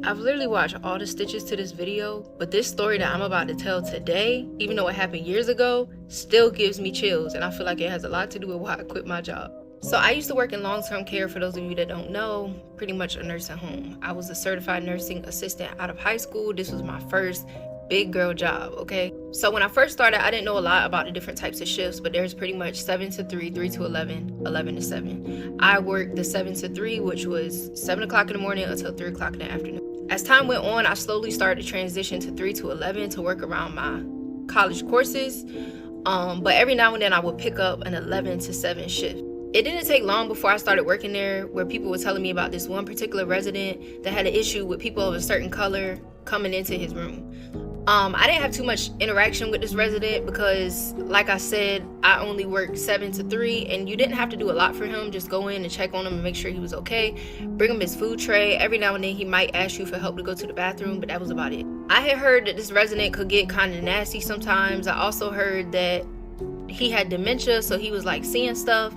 I've literally watched all the stitches to this video, but this story that I'm about to tell today, even though it happened years ago, still gives me chills, and I feel like it has a lot to do with why I quit my job. So I used to work in long-term care, for those of you that don't know, pretty much a nursing home. I was a certified nursing assistant out of high school. This was my first big girl job, okay? So when I first started, I didn't know a lot about the different types of shifts, but there's pretty much 7 to 3, 3 to 11, 11 to 7. I worked the 7 to 3, which was 7 o'clock in the morning until 3 o'clock in the afternoon. As time went on, I slowly started to transition to 3 to 11 to work around my college courses. But every now and then I would pick up an 11 to 7 shift. It didn't take long before I started working there where people were telling me about this one particular resident that had an issue with people of a certain color coming into his room. I didn't have too much interaction with this resident because, like I said, I only worked 7 to 3, and you didn't have to do a lot for him. Just go in and check on him and make sure he was okay. Bring him his food tray. Every now and then he might ask you for help to go to the bathroom, but that was about it. I had heard that this resident could get kind of nasty sometimes. I also heard that he had dementia, so he was like seeing stuff.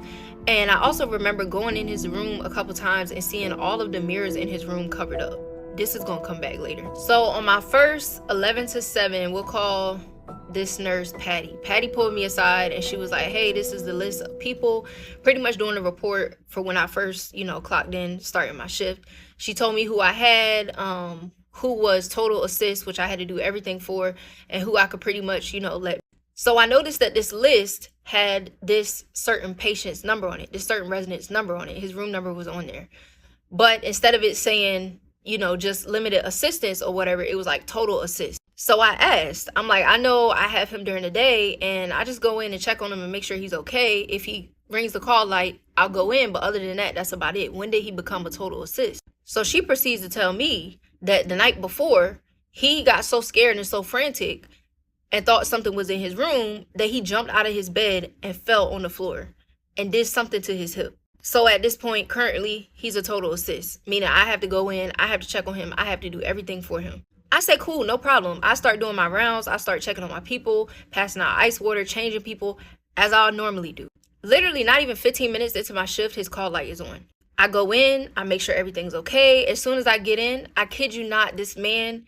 And I also remember going in his room a couple times and seeing all of the mirrors in his room covered up. This is gonna come back later. So on my first 11 to 7, we'll call this nurse Patty. Patty pulled me aside and she was like, hey, this is the list of people, pretty much doing a report for when I first, clocked in, starting my shift. She told me who I had, who was total assist, which I had to do everything for, and who I could pretty much, let. So I noticed that this list had this certain patient's number on it, this certain resident's number on it. His room number was on there. But instead of it saying, just limited assistance or whatever, it was like total assist. So I asked, I'm like, I know I have him during the day and I just go in and check on him and make sure he's okay. If he rings the call light, I'll go in. But other than that, that's about it. When did he become a total assist? So she proceeds to tell me that the night before, he got so scared and so frantic and thought something was in his room that he jumped out of his bed and fell on the floor and did something to his hip. So at this point, currently, he's a total assist, meaning I have to go in, I have to check on him, I have to do everything for him. I say, cool, no problem. I start doing my rounds, I start checking on my people, passing out ice water, changing people, as I normally do. Literally, not even 15 minutes into my shift, his call light is on. I go in, I make sure everything's okay. As soon as I get in, I kid you not, this man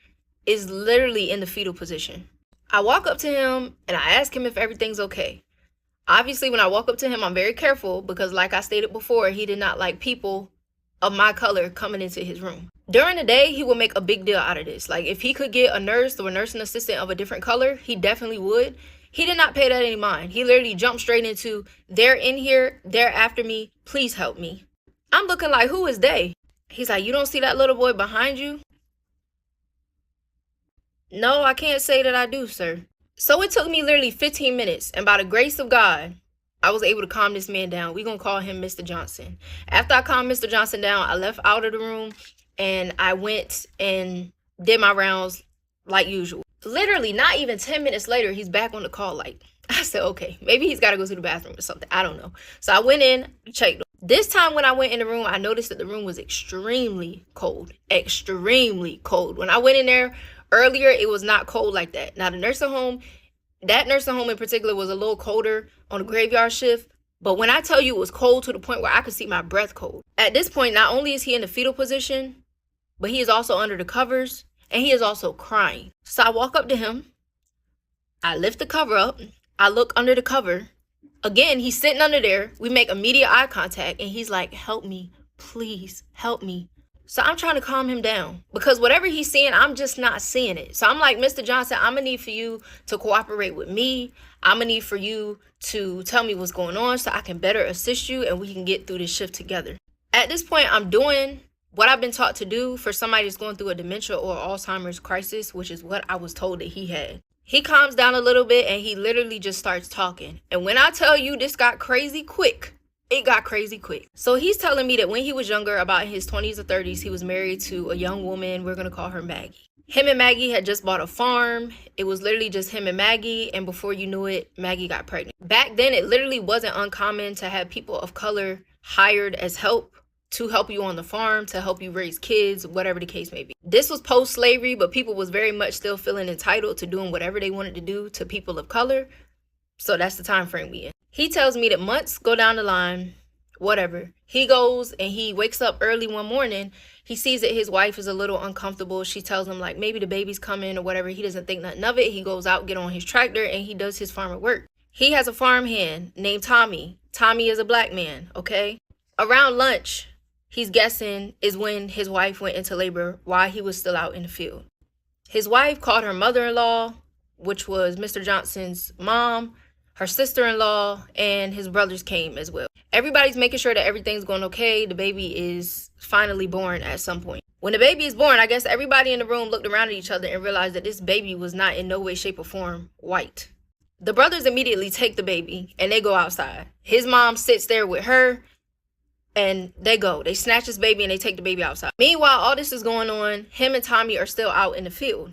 is literally in the fetal position. I walk up to him and I ask him if everything's okay. Obviously, when I walk up to him, I'm very careful because, like I stated before, he did not like people of my color coming into his room. During the day, he would make a big deal out of this. Like, if he could get a nurse or a nursing assistant of a different color, he definitely would. He did not pay that any mind. He literally jumped straight into, they're in here, they're after me, please help me. I'm looking like, who is they? He's like, you don't see that little boy behind you? No, I can't say that I do, sir. So it took me literally 15 minutes, and by the grace of God, I was able to calm this man down. We're going to call him Mr. Johnson. After I calmed Mr. Johnson down, I left out of the room, and I went and did my rounds like usual. Literally, not even 10 minutes later, he's back on the call light. I said, okay, maybe he's got to go to the bathroom or something. I don't know. So I went in, checked. This time when I went in the room, I noticed that the room was extremely cold. Extremely cold. When I went in there, earlier, it was not cold like that. Now, that nursing home in particular was a little colder on the graveyard shift. But when I tell you it was cold to the point where I could see my breath cold. At this point, not only is he in the fetal position, but he is also under the covers and he is also crying. So I walk up to him. I lift the cover up. I look under the cover. Again, he's sitting under there. We make immediate eye contact and he's like, help me, please help me. So I'm trying to calm him down because whatever he's seeing, I'm just not seeing it. So I'm like, Mr. Johnson, I'm going to need for you to cooperate with me. I'm going to need for you to tell me what's going on so I can better assist you and we can get through this shift together. At this point, I'm doing what I've been taught to do for somebody that's going through a dementia or Alzheimer's crisis, which is what I was told that he had. He calms down a little bit and he literally just starts talking. And when I tell you this got crazy quick, it got crazy quick. So he's telling me that when he was younger, about in his 20s or 30s, he was married to a young woman. We're going to call her Maggie. Him and Maggie had just bought a farm. It was literally just him and Maggie. And before you knew it, Maggie got pregnant. Back then, it literally wasn't uncommon to have people of color hired as help to help you on the farm, to help you raise kids, whatever the case may be. This was post-slavery, but people was very much still feeling entitled to doing whatever they wanted to do to people of color. So that's the time frame we in. He tells me that months go down the line, Whatever. He goes and he wakes up early one morning. He sees that his wife is a little uncomfortable. She tells him like maybe the baby's coming or whatever. He doesn't think nothing of it. He goes out, get on his tractor, and he does his farmer work. He has a farmhand named Tommy. Tommy is a black man, okay? Around lunch, he's guessing is when his wife went into labor while he was still out in the field. His wife called her mother-in-law, which was Mr. Johnson's mom, her sister-in-law, and his brothers came as well. Everybody's making sure that everything's going okay. The baby is finally born at some point. When the baby is born, I guess everybody in the room looked around at each other and realized that this baby was not in no way, shape, or form white. The brothers immediately take the baby and they go outside. His mom sits there with her and they go. They snatch this baby and they take the baby outside. Meanwhile, all this is going on. Him and Tommy are still out in the field.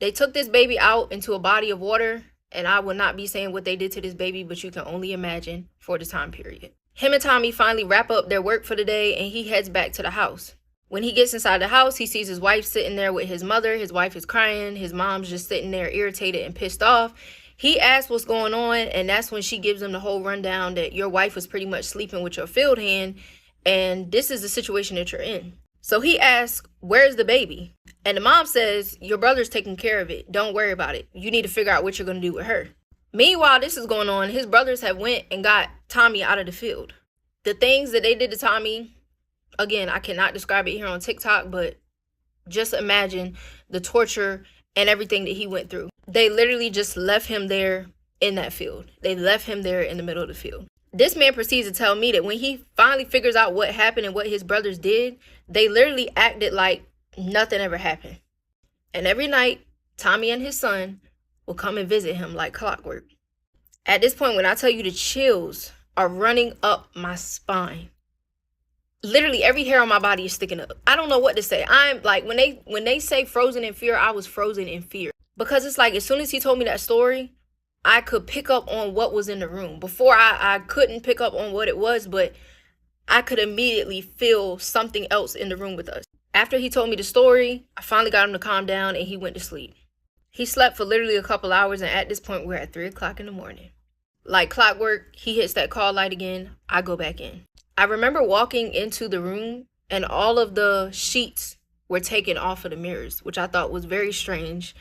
They took this baby out into a body of water, and I will not be saying what they did to this baby, but you can only imagine for the time period. Him and Tommy finally wrap up their work for the day and he heads back to the house. When he gets inside the house, he sees his wife sitting there with his mother. His wife is crying. His mom's just sitting there irritated and pissed off. He asks what's going on, and that's when she gives him the whole rundown that your wife was pretty much sleeping with your field hand, and this is the situation that you're in. So he asks, where's the baby? And the mom says, your brother's taking care of it. Don't worry about it. You need to figure out what you're going to do with her. Meanwhile, this is going on. His brothers have went and got Tommy out of the field. The things that they did to Tommy, again, I cannot describe it here on TikTok, but just imagine the torture and everything that he went through. They literally just left him there in that field. They left him there in the middle of the field. This man proceeds to tell me that when he finally figures out what happened and what his brothers did, they literally acted like nothing ever happened. And every night, Tommy and his son will come and visit him like clockwork. At this point, when I tell you the chills are running up my spine, literally every hair on my body is sticking up. I don't know what to say. I'm like, when they say frozen in fear, I was frozen in fear. Because it's like, as soon as he told me that story, I could pick up on what was in the room. Before, I couldn't pick up on what it was, but I could immediately feel something else in the room with us. After he told me the story, I finally got him to calm down and he went to sleep. He slept for literally a couple hours, and at this point, we're at 3 o'clock in the morning. Like clockwork, he hits that call light again. I go back in. I remember walking into the room and all of the sheets were taken off of the mirrors, which I thought was very strange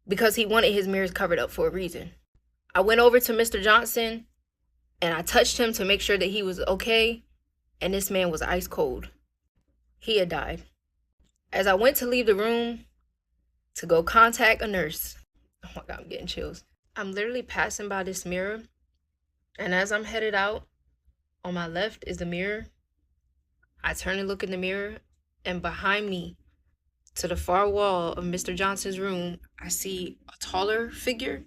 because he wanted his mirrors covered up for a reason. I went over to Mr. Johnson and I touched him to make sure that he was okay, and this man was ice cold. He had died. As I went to leave the room to go contact a nurse, oh my God, I'm getting chills. I'm literally passing by this mirror, and as I'm headed out, on my left is the mirror. I turn and look in the mirror, and behind me, to the far wall of Mr. Johnson's room, I see a taller figure,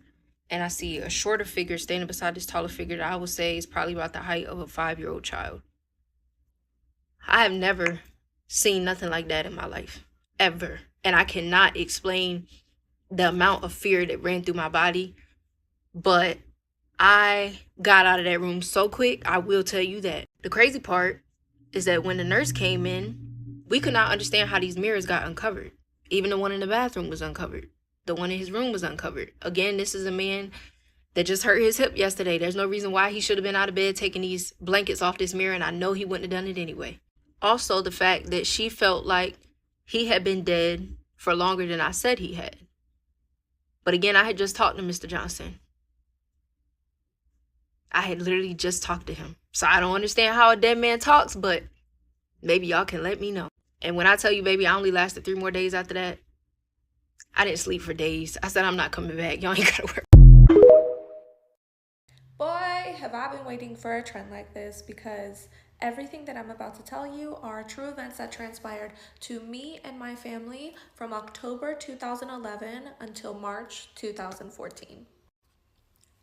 and I see a shorter figure standing beside this taller figure that I would say is probably about the height of a 5-year-old child. I have never seen nothing like that in my life, ever. And I cannot explain the amount of fear that ran through my body, but I got out of that room so quick, I will tell you that. The crazy part is that when the nurse came in, we could not understand how these mirrors got uncovered. Even the one in the bathroom was uncovered. The one in his room was uncovered. Again, this is a man that just hurt his hip yesterday. There's no reason why he should have been out of bed taking these blankets off this mirror, and I know he wouldn't have done it anyway. Also, the fact that she felt like he had been dead for longer than I said he had. But again, I had just talked to Mr. Johnson. I had literally just talked to him. So I don't understand how a dead man talks, but maybe y'all can let me know. And when I tell you, baby, I only lasted 3 more days after that. I didn't sleep for days. I said, I'm not coming back. Y'all ain't gotta worry. Boy, have I been waiting for a trend like this, because everything that I'm about to tell you are true events that transpired to me and my family from October 2011 until March 2014.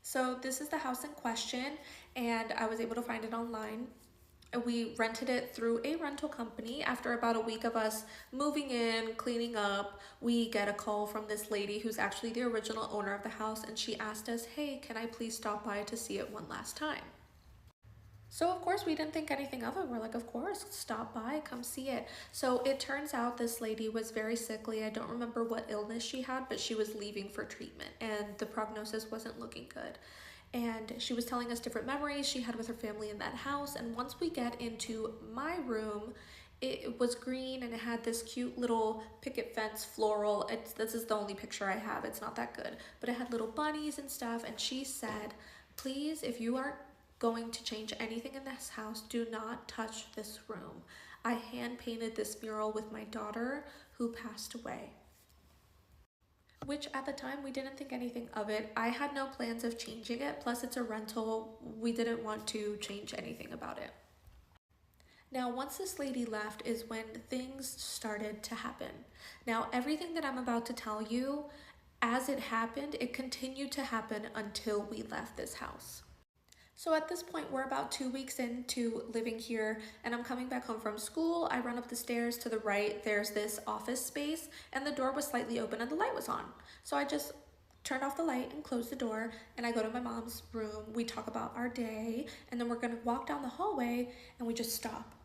So this is the house in question, and I was able to find it online. We rented it through a rental company. After about a week of us moving in, cleaning up, we get a call from this lady who's actually the original owner of the house, and she asked us, hey, can I please stop by to see it one last time? So of course we didn't think anything of it. We're like, of course, stop by, come see it. So it turns out this lady was very sickly. I don't remember what illness she had, but she was leaving for treatment and the prognosis wasn't looking good. and she was telling us different memories she had with her family in that house. And once we get into my room, it was green and it had this cute little picket fence floral. This is the only picture I have, it's not that good, but it had little bunnies and stuff. And she said, please, if you aren't going to change anything in this house, do not touch this room. I hand painted this mural with my daughter who passed away. Which at the time we didn't think anything of it. I had no plans of changing it, plus it's a rental. We didn't want to change anything about it. Now, once this lady left is when things started to happen. Now, everything that I'm about to tell you, as it happened, it continued to happen until we left this house. So at this point, we're about 2 weeks into living here, and I'm coming back home from school. I run up the stairs to the right. There's this office space, and the door was slightly open and the light was on. So I just turned off the light and closed the door, and I go to my mom's room. We talk about our day, and then we're gonna walk down the hallway, and we just stop.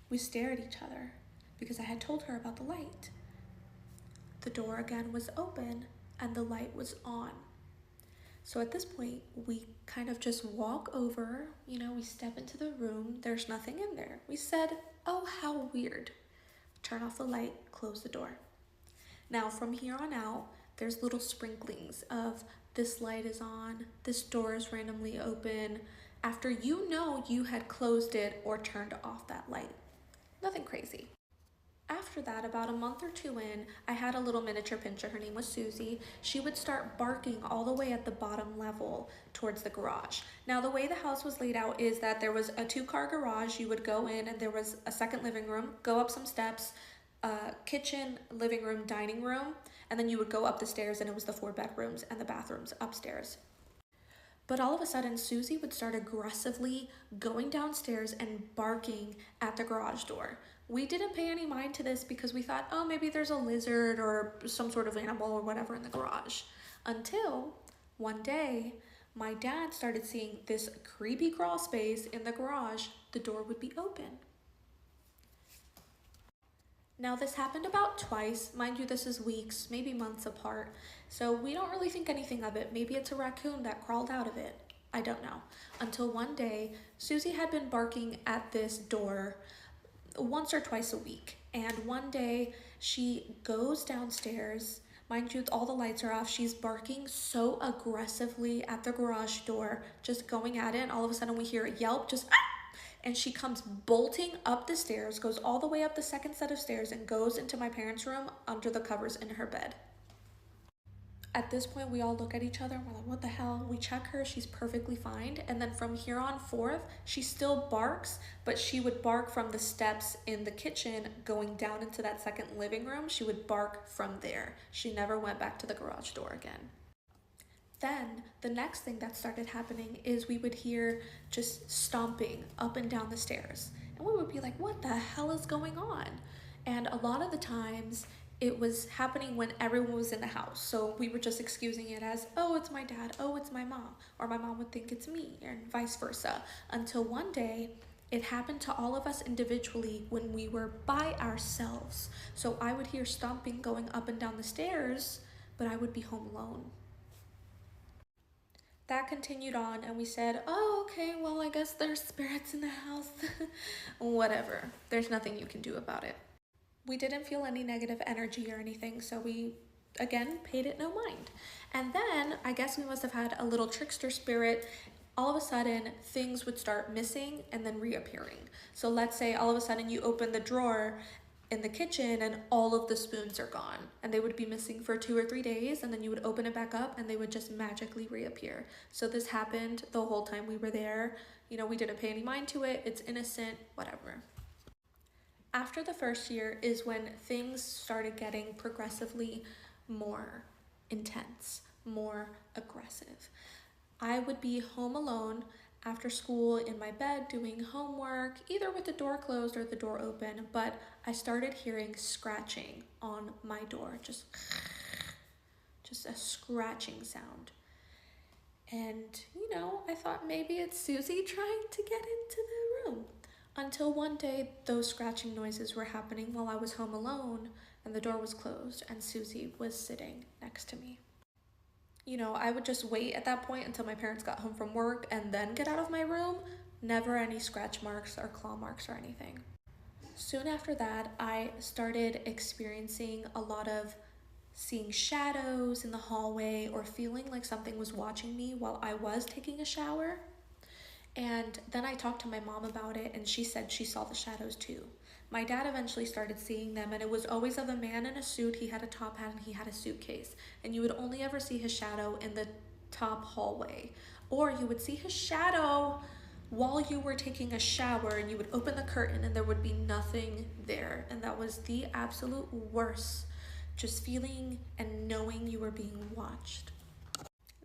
We stare at each other because I had told her about the light. The door again was open and the light was on. So at this point, we kind of just walk over, we step into the room. There's nothing in there. We said, oh, how weird. Turn off the light, close the door. Now from here on out, there's little sprinklings of this light is on, this door is randomly open, after you had closed it or turned off that light. Nothing crazy. After that, about a month or two in, I had a little miniature pinscher. Her name was Susie. She would start barking all the way at the bottom level towards the garage. Now, the way the house was laid out is that there was a 2-car garage. You would go in and there was a second living room, go up some steps, kitchen, living room, dining room, and then you would go up the stairs and it was the 4 bedrooms and the bathrooms upstairs. But all of a sudden, Susie would start aggressively going downstairs and barking at the garage door. We didn't pay any mind to this because we thought, oh, maybe there's a lizard or some sort of animal or whatever in the garage. Until one day, my dad started seeing this creepy crawl space in the garage. The door would be open. Now, this happened about twice. Mind you, this is weeks, maybe months apart. So we don't really think anything of it. Maybe it's a raccoon that crawled out of it. I don't know. Until one day, Susie had been barking at this door once or twice a week. And one day she goes downstairs. Mind you, all the lights are off. She's barking so aggressively at the garage door, just going at it. And all of a sudden we hear a yelp, just ah! And she comes bolting up the stairs, goes all the way up the second set of stairs, and goes into my parents' room under the covers in her bed. At this point, we all look at each other and we're like, what the hell? We check her, she's perfectly fine. And then from here on forth, she still barks, but she would bark from the steps in the kitchen going down into that second living room. She would bark from there. She never went back to the garage door again. Then the next thing that started happening is we would hear just stomping up and down the stairs. And we would be like, what the hell is going on? And a lot of the times it was happening when everyone was in the house. So we were just excusing it as, oh, it's my dad, oh, it's my mom, or my mom would think it's me, and vice versa. Until one day, it happened to all of us individually when we were by ourselves. So I would hear stomping going up and down the stairs, but I would be home alone. That continued on, and we said, oh, okay, well, I guess there's spirits in the house. Whatever. There's nothing you can do about it. We didn't feel any negative energy or anything, so we, again, paid it no mind. And then, I guess we must have had a little trickster spirit. All of a sudden, things would start missing and then reappearing. So let's say all of a sudden you open the drawer in the kitchen and all of the spoons are gone, and they would be missing for 2 or 3 days, and then you would open it back up and they would just magically reappear. So this happened the whole time we were there. We didn't pay any mind to it. It's innocent, whatever. After the first year is when things started getting progressively more intense, more aggressive. I would be home alone after school in my bed doing homework, either with the door closed or the door open, but I started hearing scratching on my door, just a scratching sound. And, I thought maybe it's Susie trying to get into the room. Until one day, those scratching noises were happening while I was home alone, and the door was closed, and Susie was sitting next to me. I would just wait at that point until my parents got home from work and then get out of my room. Never any scratch marks or claw marks or anything. Soon after that, I started experiencing a lot of seeing shadows in the hallway or feeling like something was watching me while I was taking a shower. And then I talked to my mom about it, and she said she saw the shadows too. My dad eventually started seeing them, and it was always of a man in a suit. He had a top hat and he had a suitcase. And you would only ever see his shadow in the top hallway. Or you would see his shadow while you were taking a shower, and you would open the curtain and there would be nothing there. And that was the absolute worst. Just feeling and knowing you were being watched.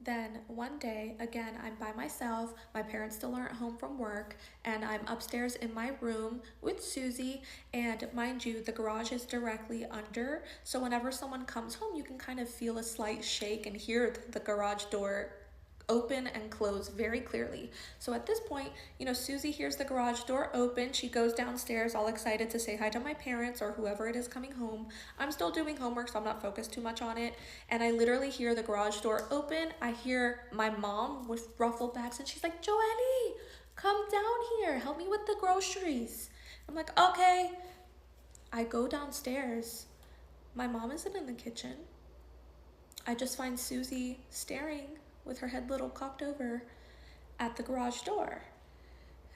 Then one day, again, I'm by myself. My parents still aren't home from work, and I'm upstairs in my room with Susie. And mind you, the garage is directly under. So whenever someone comes home, you can kind of feel a slight shake and hear the garage door open and close very clearly. So at this point, Susie hears the garage door open. She goes downstairs all excited to say hi to my parents or whoever it is coming home. I'm still doing homework, so I'm not focused too much on it. And I literally hear the garage door open. I hear my mom with ruffled backs, and she's like, Joelle, come down here. Help me with the groceries. I'm like, okay. I go downstairs. My mom isn't in the kitchen. I just find Susie staring with her head little cocked over at the garage door.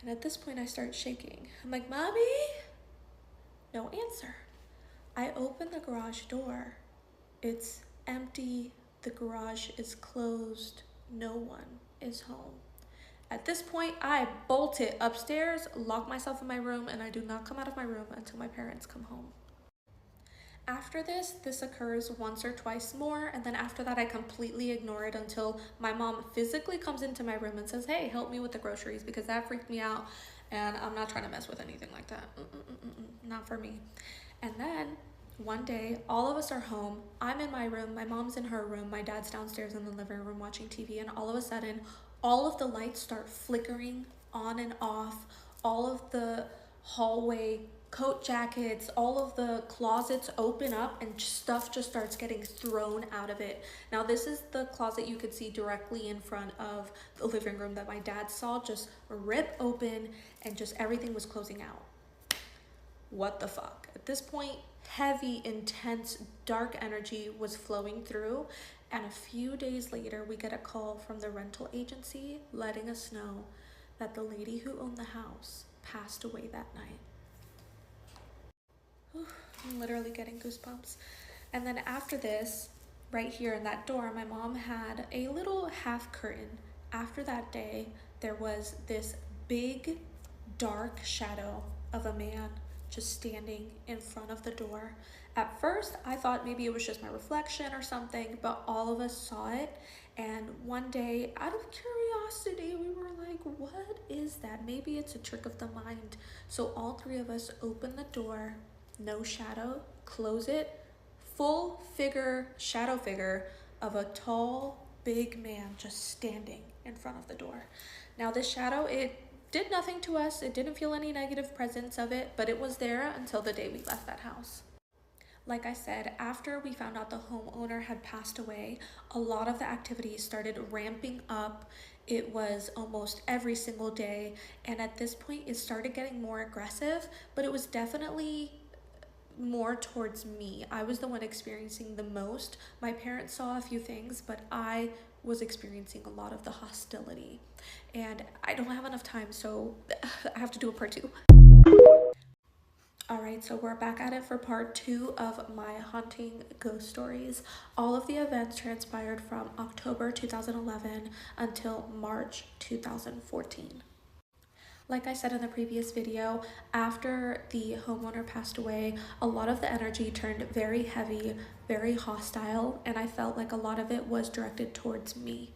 And at this point, I start shaking. I'm like, Mommy? No answer. I open the garage door. It's empty. The garage is closed. No one is home. At this point, I bolt it upstairs, lock myself in my room, and I do not come out of my room until my parents come home. After this occurs once or twice more, and then after that I completely ignore it until my mom physically comes into my room and says, hey, help me with the groceries, because that freaked me out, and I'm not trying to mess with anything like that. Not for me. And then one day, all of us are home. I'm in my room, my mom's in her room, my dad's downstairs in the living room watching TV, and all of a sudden, all of the lights start flickering on and off. All of the hallway coat jackets, all of the closets open up, and stuff just starts getting thrown out of it. Now this is the closet you could see directly in front of the living room that my dad saw just rip open, and just everything was closing out. What the fuck? At this point, heavy, intense, dark energy was flowing through, and a few days later we get a call from the rental agency letting us know that the lady who owned the house passed away that night. I'm literally getting goosebumps. And then after this, right here in that door, my mom had a little half curtain. After that day, there was this big dark shadow of a man just standing in front of the door. At first, I thought maybe it was just my reflection or something, but all of us saw it. And one day, out of curiosity, we were like, what is that? Maybe it's a trick of the mind. So all three of us opened the door, no shadow, close it, full figure, shadow figure of a tall, big man just standing in front of the door. Now this shadow, it did nothing to us. It didn't feel any negative presence of it, but it was there until the day we left that house. Like I said, after we found out the homeowner had passed away, a lot of the activities started ramping up. It was almost every single day, and at this point it started getting more aggressive, but it was definitely more towards me. I was the one experiencing the most. My parents saw a few things, but I was experiencing a lot of the hostility. And I don't have enough time, so I have to do a part 2. Alright, so we're back at it for part 2 of my haunting ghost stories. All of the events transpired from October 2011 until March 2014. Like I said in the previous video, after the homeowner passed away, a lot of the energy turned very heavy, very hostile, and I felt like a lot of it was directed towards me.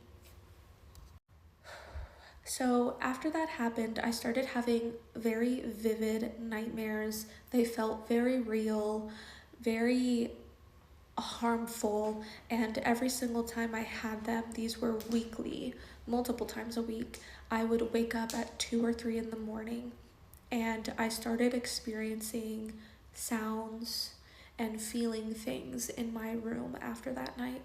So after that happened, I started having very vivid nightmares. They felt very real, very harmful, and every single time I had them, these were weekly, multiple times a week. I would wake up at 2 or 3 in the morning, and I started experiencing sounds and feeling things in my room after that night.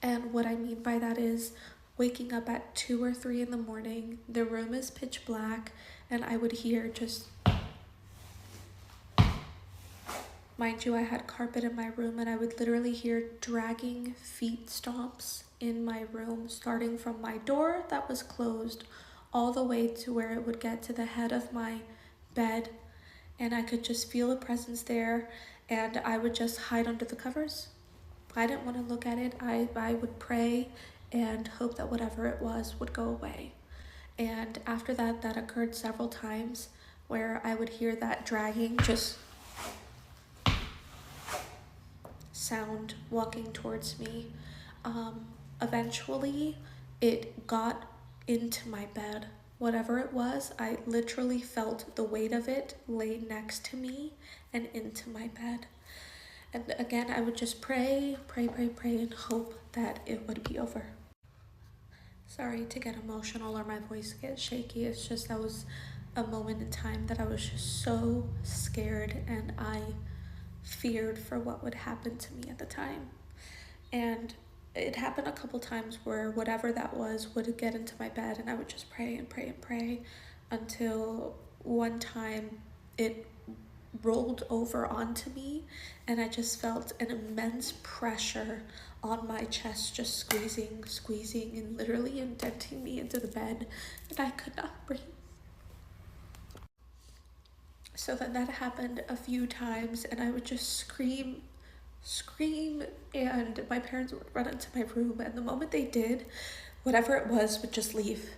And what I mean by that is waking up at 2 or 3 in the morning, the room is pitch black, and I would hear just, mind you, I had carpet in my room, and I would literally hear dragging feet stomps in my room, starting from my door that was closed all the way to where it would get to the head of my bed. And I could just feel a presence there, and I would just hide under the covers. I didn't want to look at it. I would pray and hope that whatever it was would go away. And after that, that occurred several times where I would hear that dragging just sound walking towards me. Eventually, it got into my bed. Whatever it was, I literally felt the weight of it lay next to me and into my bed. And again, I would just pray, and hope that it would be over. Sorry to get emotional or my voice gets shaky. It's just that was a moment in time that I was just so scared, and I feared for what would happen to me at the time. And it happened a couple times where whatever that was would get into my bed, and I would just pray until one time it rolled over onto me, and I just felt an immense pressure on my chest, just squeezing and literally indenting me into the bed, and I could not breathe. So then that happened a few times, and I would just scream, and my parents would run into my room, and the moment they did, whatever it was would just leave.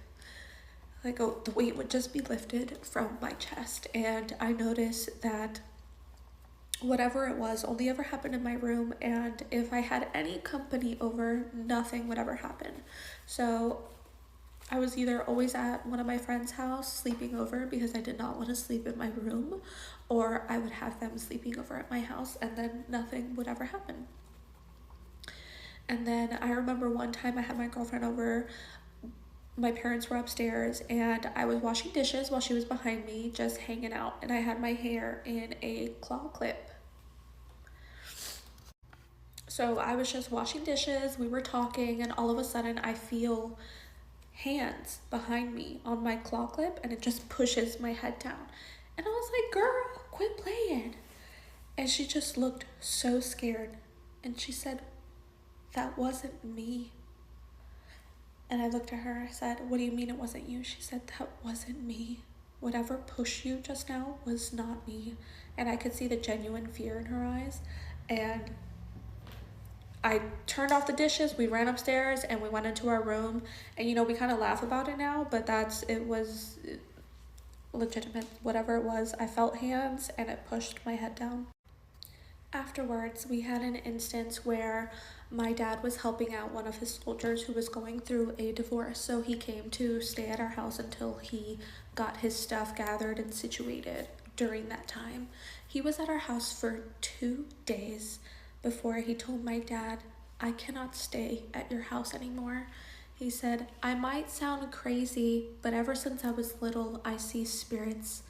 Like, oh, the weight would just be lifted from my chest. And I noticed that whatever it was only ever happened in my room, and if I had any company over, nothing would ever happen. So I was either always at one of my friends' house sleeping over because I did not want to sleep in my room, or I would have them sleeping over at my house, and then nothing would ever happen. And then I remember one time I had my girlfriend over, my parents were upstairs, and I was washing dishes while she was behind me just hanging out, and I had my hair in a claw clip. So I was just washing dishes, we were talking, and all of a sudden I feel hands behind me on my claw clip, and it just pushes my head down. And I was like, girl, quit playing. And she just looked so scared, and she said, that wasn't me. And I looked at her, I said, what do you mean it wasn't you? She said, that wasn't me. Whatever pushed you just now was not me. And I could see the genuine fear in her eyes. And I turned off the dishes, we ran upstairs, and we went into our room. And we kind of laugh about it now, but it was legitimate. Whatever it was, I felt hands, and it pushed my head down. Afterwards, we had an instance where my dad was helping out one of his soldiers who was going through a divorce, so he came to stay at our house until he got his stuff gathered and situated. During that time, he was at our house for 2 days before he told my dad, I cannot stay at your house anymore. He said, I might sound crazy, but ever since I was little, I see spirits.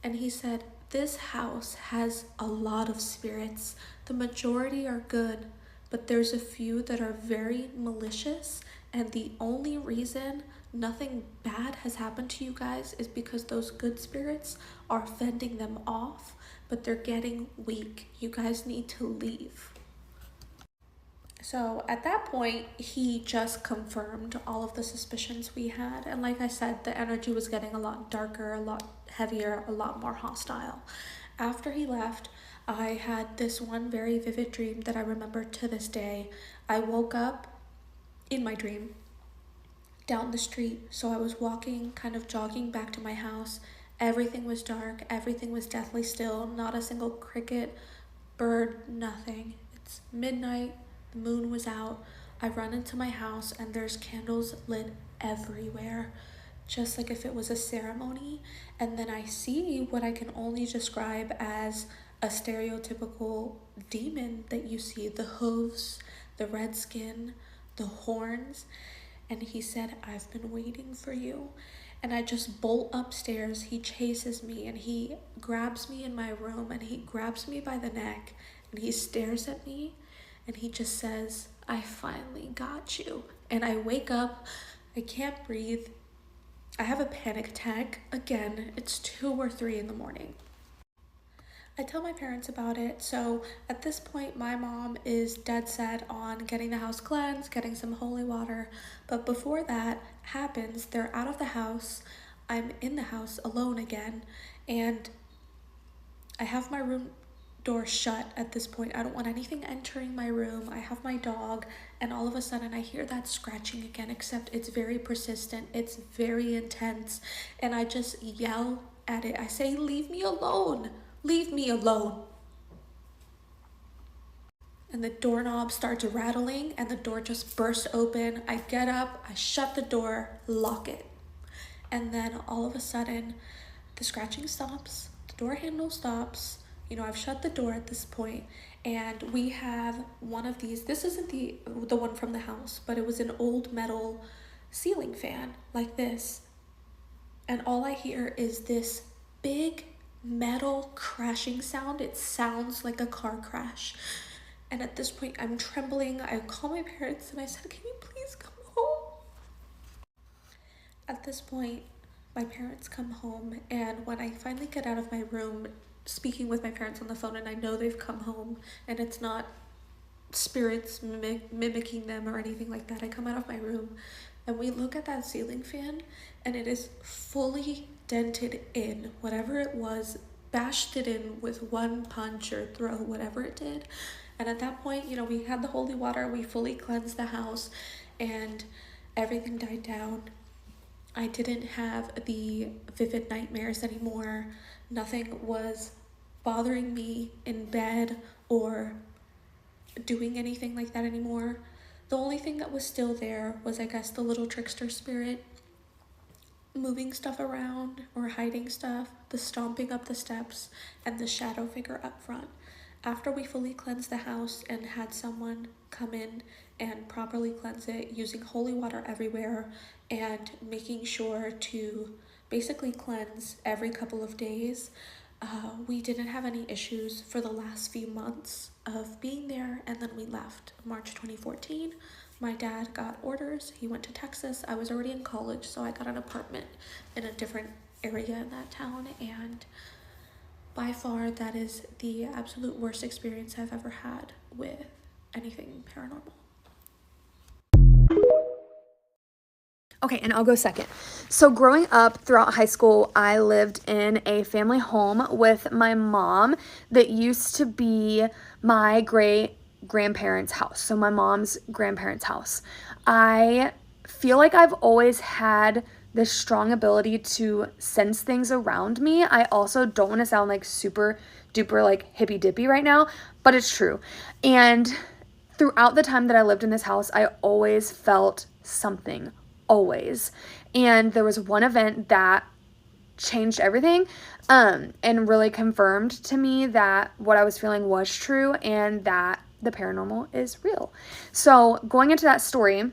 And he said, this house has a lot of spirits. The majority are good, but there's a few that are very malicious, and the only reason nothing bad has happened to you guys is because those good spirits are fending them off, but they're getting weak. You guys need to leave. So at that point, he just confirmed all of the suspicions we had. And like I said, the energy was getting a lot darker, a lot heavier, a lot more hostile. After he left, I had this one very vivid dream that I remember to this day. I woke up in my dream down the street. So I was walking, kind of jogging back to my house. Everything was dark. Everything was deathly still. Not a single cricket, bird, nothing. It's midnight. The moon was out. I run into my house, and there's candles lit everywhere, just like if it was a ceremony. And then I see what I can only describe as a stereotypical demon that you see, the hooves, the red skin, the horns. And he said, I've been waiting for you. And I just bolt upstairs. He chases me, and he grabs me in my room, and he grabs me by the neck, and he stares at me, and he just says, "I finally got you." And I wake up, I can't breathe. I have a panic attack. Again, it's 2 or 3 in the morning. I tell my parents about it. So at this point, my mom is dead set on getting the house cleansed, getting some holy water. But before that happens, they're out of the house. I'm in the house alone again. And I have my room door shut at this point. I don't want anything entering my room. I have my dog, and all of a sudden I hear that scratching again, except it's very persistent. It's very intense. And I just yell at it. I say, "Leave me alone. Leave me alone." And the doorknob starts rattling and the door just bursts open. I get up, I shut the door, lock it. And then all of a sudden, the scratching stops, the door handle stops. I've shut the door at this point, and we have one of these. This isn't the one from the house, but it was an old metal ceiling fan like this. And all I hear is this big metal crashing sound. It sounds like a car crash. And at this point, I'm trembling. I call my parents and I said, "Can you please come home?" At this point, my parents come home, and when I finally get out of my room, speaking with my parents on the phone, and I know they've come home and it's not spirits mimicking them or anything like that, I come out of my room and we look at that ceiling fan, and it is fully dented in. Whatever it was, bashed it in with one punch or throw, whatever it did. And at that point, we had the holy water, we fully cleansed the house, and everything died down. I didn't have the vivid nightmares anymore. Nothing was bothering me in bed or doing anything like that anymore. The only thing that was still there was, I guess, the little trickster spirit moving stuff around or hiding stuff, the stomping up the steps, and the shadow figure up front. After we fully cleansed the house and had someone come in and properly cleanse it using holy water everywhere and making sure to basically cleanse every couple of days, we didn't have any issues for the last few months of being there. And then we left March 2014. My dad got orders. He went to Texas. I was already in college, so I got an apartment in a different area in that town. And by far, that is the absolute worst experience I've ever had with anything paranormal. Okay, and I'll go second. So growing up throughout high school, I lived in a family home with my mom that used to be my great-grandparents' house. So my mom's grandparents' house. I feel like I've always had this strong ability to sense things around me. I also don't want to sound like super duper like hippy dippy right now, but it's true. And throughout the time that I lived in this house, I always felt something. Always. And there was one event that changed everything and really confirmed to me that what I was feeling was true and that the paranormal is real. So going into that story,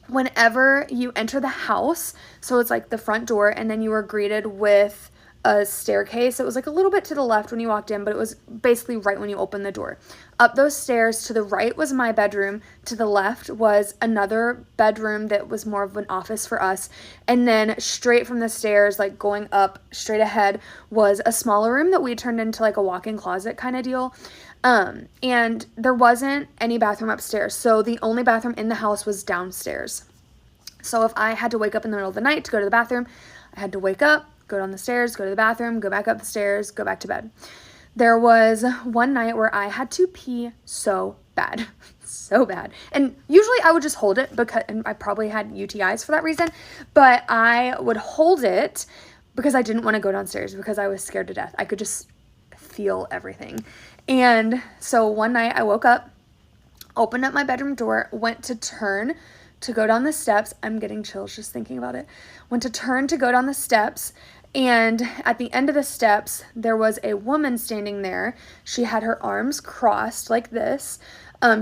whenever you enter the house, so it's like the front door, and then you were greeted with a staircase. It was like a little bit to the left when you walked in, but it was basically right when you opened the door. Up those stairs, to the right was my bedroom, to the left was another bedroom that was more of an office for us, and then straight from the stairs, like going up straight ahead, was a smaller room that we turned into like a walk-in closet kind of deal. And there wasn't any bathroom upstairs, so the only bathroom in the house was downstairs. So if I had to wake up in the middle of the night to go to the bathroom, I had to wake up, go down the stairs, go to the bathroom, go back up the stairs, go back to bed. There was one night where I had to pee so bad, so bad. And usually I would just hold it and I probably had UTIs for that reason, but I would hold it because I didn't want to go downstairs because I was scared to death. I could just feel everything. And so one night I woke up, opened up my bedroom door, went to turn to go down the steps. I'm getting chills just thinking about it. Went to turn to go down the steps, and at the end of the steps, there was a woman standing there. She had her arms crossed like this.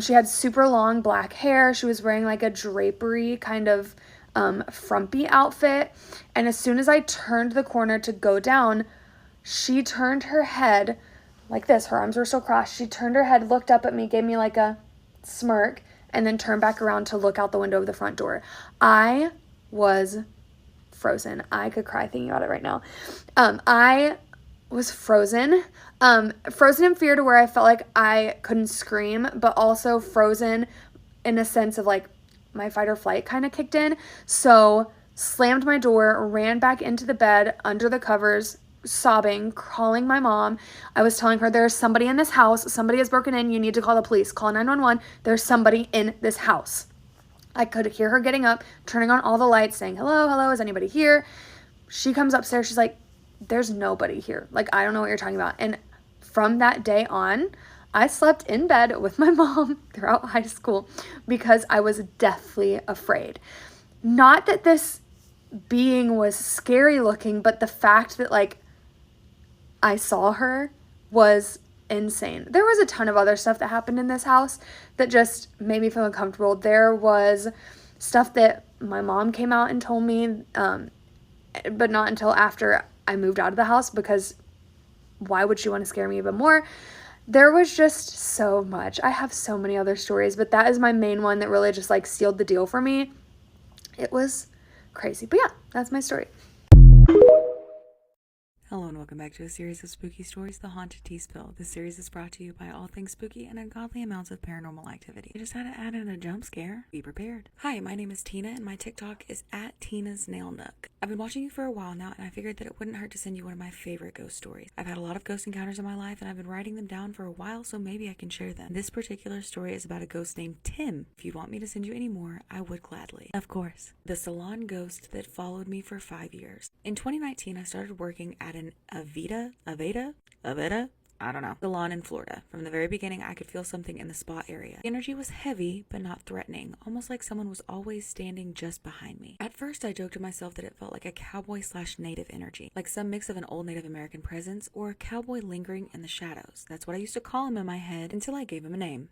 She had super long black hair. She was wearing like a drapery kind of frumpy outfit. And as soon as I turned the corner to go down, she turned her head like this. Her arms were still crossed. She turned her head, looked up at me, gave me like a smirk, and then turn back around to look out the window of the front door. I was frozen. I could cry thinking about it right now. I was frozen. Frozen in fear to where I felt like I couldn't scream, but also frozen in a sense of like my fight or flight kind of kicked in. So slammed my door, ran back into the bed under the covers, sobbing, calling my mom. I was telling her, there's somebody in this house. Somebody has broken in. You need to call the police. Call 911. There's somebody in this house. I could hear her getting up, turning on all the lights, saying, hello, hello, is anybody here? She comes upstairs. She's like, there's nobody here. Like, I don't know what you're talking about. And from that day on, I slept in bed with my mom throughout high school because I was deathly afraid. Not that this being was scary looking, but the fact that like I saw her was insane. There was a ton of other stuff that happened in this house that just made me feel uncomfortable. There was stuff that my mom came out and told me, but not until after I moved out of the house, because why would she want to scare me even more? There was just so much. I have so many other stories, but that is my main one that really just like sealed the deal for me. It was crazy. But yeah, that's my story. Hello and welcome back to a series of spooky stories, The Haunted Tea Spill. This series is brought to you by all things spooky and ungodly amounts of paranormal activity. I just had to add in a jump scare. Be prepared. Hi, my name is Tina and my TikTok is at Tina's Nail Nook. I've been watching you for a while now and I figured that it wouldn't hurt to send you one of my favorite ghost stories. I've had a lot of ghost encounters in my life and I've been writing them down for a while, so maybe I can share them. This particular story is about a ghost named Tim. If you'd want me to send you any more, I would gladly. Of course. The salon ghost that followed me for 5 years. In 2019, I started working at an Aveda, I don't know, salon in Florida. From the very beginning, I could feel something in the spa area. The energy was heavy, but not threatening, almost like someone was always standing just behind me. At first, I joked to myself that it felt like a cowboy/native energy, like some mix of an old Native American presence or a cowboy lingering in the shadows. That's what I used to call him in my head until I gave him a name.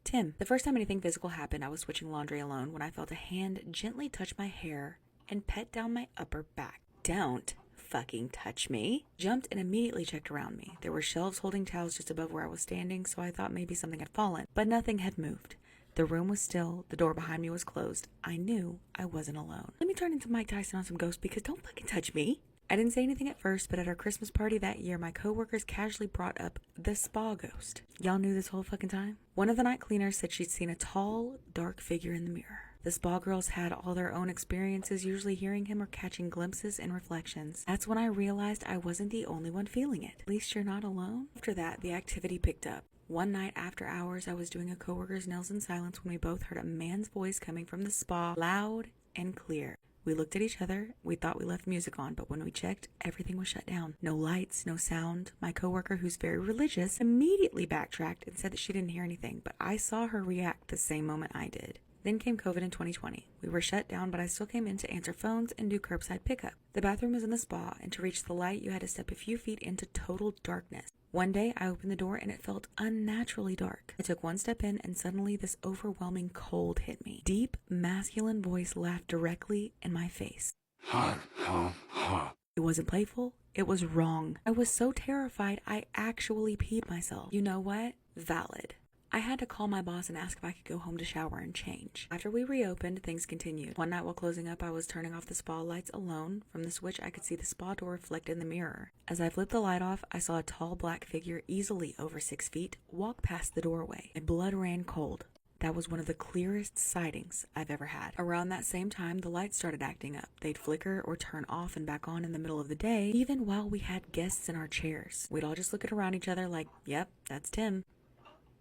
Tim. The first time anything physical happened, I was switching laundry alone when I felt a hand gently touch my hair and pet down my upper back. Don't fucking touch me. Jumped and immediately checked around me. There were shelves holding towels just above where I was standing, so I thought maybe something had fallen, but nothing had moved. The room was still, the door behind me was closed. I knew I wasn't alone. Let me turn into Mike Tyson on some ghosts because don't fucking touch me. I didn't say anything at first, but at our Christmas party that year, my coworkers casually brought up the spa ghost. Y'all knew this whole fucking time? One of the night cleaners said she'd seen a tall, dark figure in the mirror. The spa girls had all their own experiences, usually hearing him or catching glimpses and reflections. That's when I realized I wasn't the only one feeling it. At least you're not alone. After that, the activity picked up. One night after hours, I was doing a coworker's nails in silence when we both heard a man's voice coming from the spa, loud and clear. We looked at each other. We thought we left music on, but when we checked, everything was shut down. No lights, no sound. My coworker, who's very religious, immediately backtracked and said that she didn't hear anything, but I saw her react the same moment I did. Then came COVID in 2020. We were shut down, but I still came in to answer phones and do curbside pickup. The bathroom was in the spa, and to reach the light, you had to step a few feet into total darkness. One day, I opened the door and it felt unnaturally dark. I took one step in and suddenly this overwhelming cold hit me. Deep, masculine voice laughed directly in my face. Ha, ha, ha. It wasn't playful. It was wrong. I was so terrified, I actually peed myself. You know what? Valid. I had to call my boss and ask if I could go home to shower and change. After we reopened, things continued. One night while closing up, I was turning off the spa lights alone. From the switch, I could see the spa door reflect in the mirror. As I flipped the light off, I saw a tall black figure, easily over 6 feet, walk past the doorway. My blood ran cold. That was one of the clearest sightings I've ever had. Around that same time, the lights started acting up. They'd flicker or turn off and back on in the middle of the day, even while we had guests in our chairs. We'd all just look around each other like, yep, that's Tim.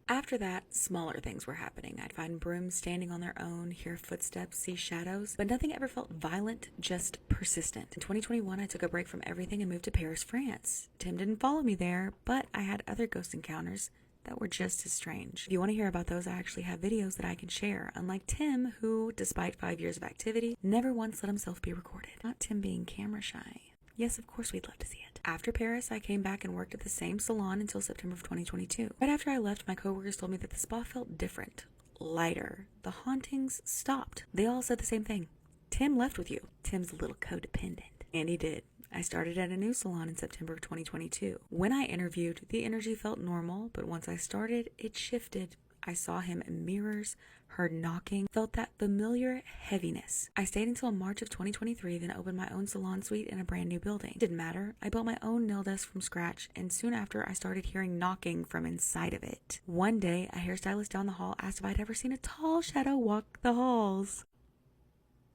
After that, smaller things were happening. I'd find brooms standing on their own, hear footsteps, see shadows, but nothing ever felt violent, just persistent. In 2021, I took a break from everything and moved to Paris, France. Tim didn't follow me there, but I had other ghost encounters that were just as strange. If you want to hear about those, I actually have videos that I can share, unlike Tim, who, despite 5 years of activity, never once let himself be recorded. Not Tim being camera shy. Yes, of course we'd love to see it. After Paris, I came back and worked at the same salon until September of 2022. Right after I left, my coworkers told me that the spa felt different, lighter. The hauntings stopped. They all said the same thing. Tim left with you. Tim's a little codependent. And he did. I started at a new salon in September of 2022. When I interviewed, the energy felt normal, but once I started, it shifted. I saw him in mirrors, heard knocking, felt that familiar heaviness. I stayed until March of 2023, then opened my own salon suite in a brand new building. Didn't matter. I built my own nail desk from scratch, and soon after I started hearing knocking from inside of it. One day, a hairstylist down the hall asked if I'd ever seen a tall shadow walk the halls.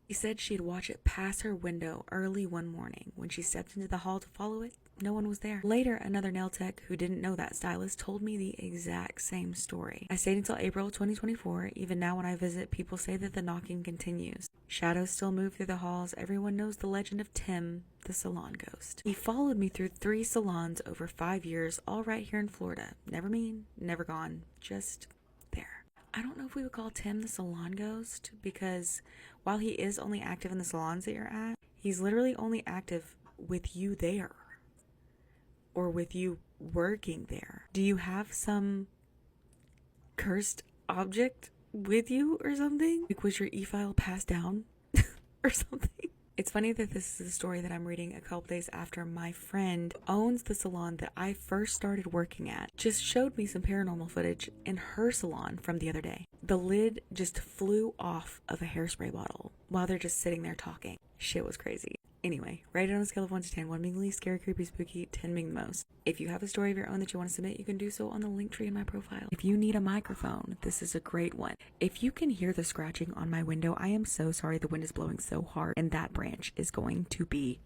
She said she'd watch it pass her window early one morning. When she stepped into the hall to follow it, no one was there. Later, another nail tech who didn't know that stylist told me the exact same story. I stayed until April 2024. Even now when I visit, people say that the knocking continues. Shadows still move through the halls. Everyone knows the legend of Tim, the salon ghost. He followed me through 3 salons over 5 years, all right here in Florida. Never mean, never gone, just there. I don't know if we would call Tim the salon ghost, because while he is only active in the salons that you're at, he's literally only active with you there, or with you working there. Do you have some cursed object with you or something? Like, was your e-file passed down or something? It's funny that this is a story that I'm reading a couple days after my friend owns the salon that I first started working at just showed me some paranormal footage in her salon from the other day. The lid just flew off of a hairspray bottle while they're just sitting there talking. Shit was crazy. Anyway, rate it on a scale of 1 to 10. 1 being the least scary, creepy, spooky, 10 being the most. If you have a story of your own that you want to submit, you can do so on the link tree in my profile. If you need a microphone, this is a great one. If you can hear the scratching on my window, I am so sorry. The wind is blowing so hard, and that branch is going to be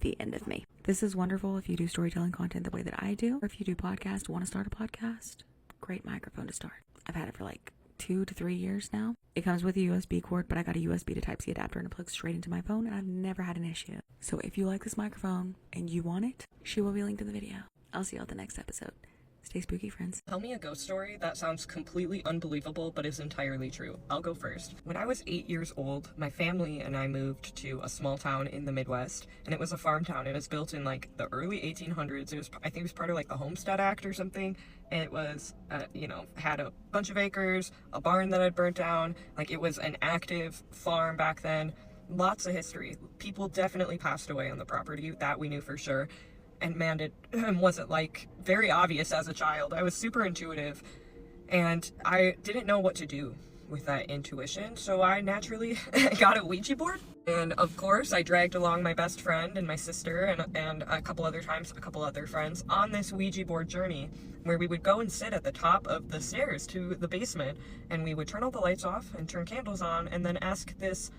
the end of me. This is wonderful if you do storytelling content the way that I do, or if you do podcast, want to start a podcast, great microphone to start. I've had it for like 2 to 3 years now. It comes with a USB cord, but I got a USB to Type-C adapter and it plugs straight into my phone, and I've never had an issue. So if you like this microphone and you want it, she will be linked in the video. I'll see you all at the next episode. Stay spooky, friends. Tell me a ghost story that sounds completely unbelievable but is entirely true. I'll go first. When I was 8 years old, my family and I moved to a small town in the Midwest, and it was a farm town. It was built in like the early 1800s. I think it was part of like the Homestead Act or something. And it was, had a bunch of acres, a barn that had burnt down. Like, it was an active farm back then. Lots of history. People definitely passed away on the property, that we knew for sure. And man, it wasn't like very obvious as a child. I was super intuitive, and I didn't know what to do with that intuition, so I naturally got a Ouija board. And of course, I dragged along my best friend and my sister and a couple other friends on this Ouija board journey, where we would go and sit at the top of the stairs to the basement, and we would turn all the lights off and turn candles on, and then ask this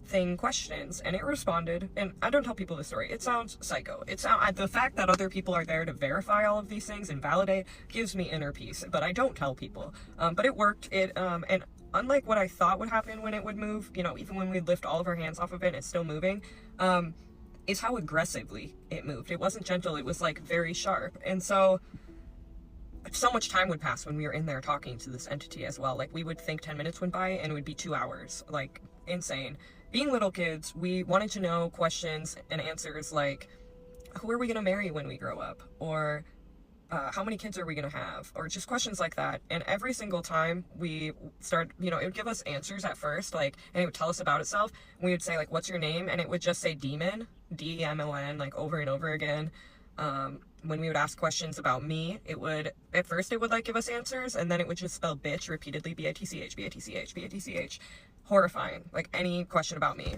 thing questions, and it responded. And I don't tell people this story. It sounds psycho. The fact that other people are there to verify all of these things and validate gives me inner peace, but I don't tell people. But it worked. And unlike what I thought would happen when it would move, even when we'd lift all of our hands off of it, it's still moving. Is how aggressively it moved. It wasn't gentle. It was like very sharp. And so much time would pass when we were in there talking to this entity as well. Like, we would think 10 minutes went by and it would be 2 hours. Like, insane. Being little kids, we wanted to know questions and answers like, who are we going to marry when we grow up? Or how many kids are we going to have? Or just questions like that. And every single time we start, it would give us answers at first, like, and it would tell us about itself. We would say, like, what's your name? And it would just say demon, D-E-M-O-N, like, over and over again. When we would ask questions about me, at first it would like give us answers, and then it would just spell bitch repeatedly, B-I-T-C-H, B-I-T-C-H, B-I-T-C-H. Horrifying. Like, any question about me.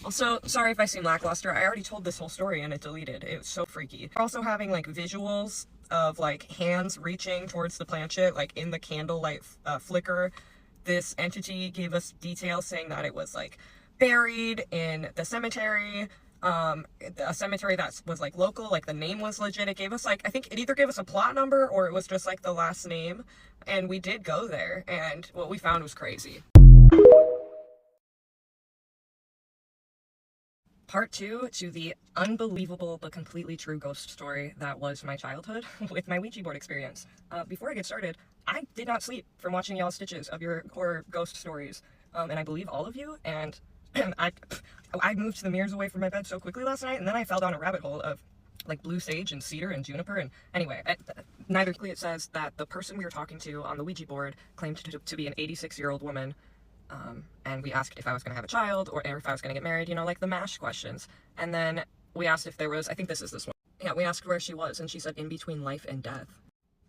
Also, sorry if I seem lackluster. I already told this whole story and it deleted. It was so freaky. We're also having like visuals of like hands reaching towards the planchette, like in the candlelight flicker. This entity gave us details saying that it was like buried in the cemetery. A cemetery that was like local, like the name was legit. It gave us like, I think it either gave us a plot number or it was just like the last name. And we did go there, and what we found was crazy. Part 2 to the unbelievable but completely true ghost story that was my childhood with my Ouija board experience. Before I get started, I did not sleep from watching y'all stitches of your horror ghost stories, and I believe all of you, and I moved the mirrors away from my bed so quickly last night, and then I fell down a rabbit hole of like blue sage and cedar and juniper, and anyway, it says that the person we were talking to on the Ouija board claimed to be an 86-year-old woman. And we asked if I was going to have a child or if I was going to get married, like the MASH questions. And then we asked if there was, I think this is this one. Yeah, we asked where she was, and she said in between life and death.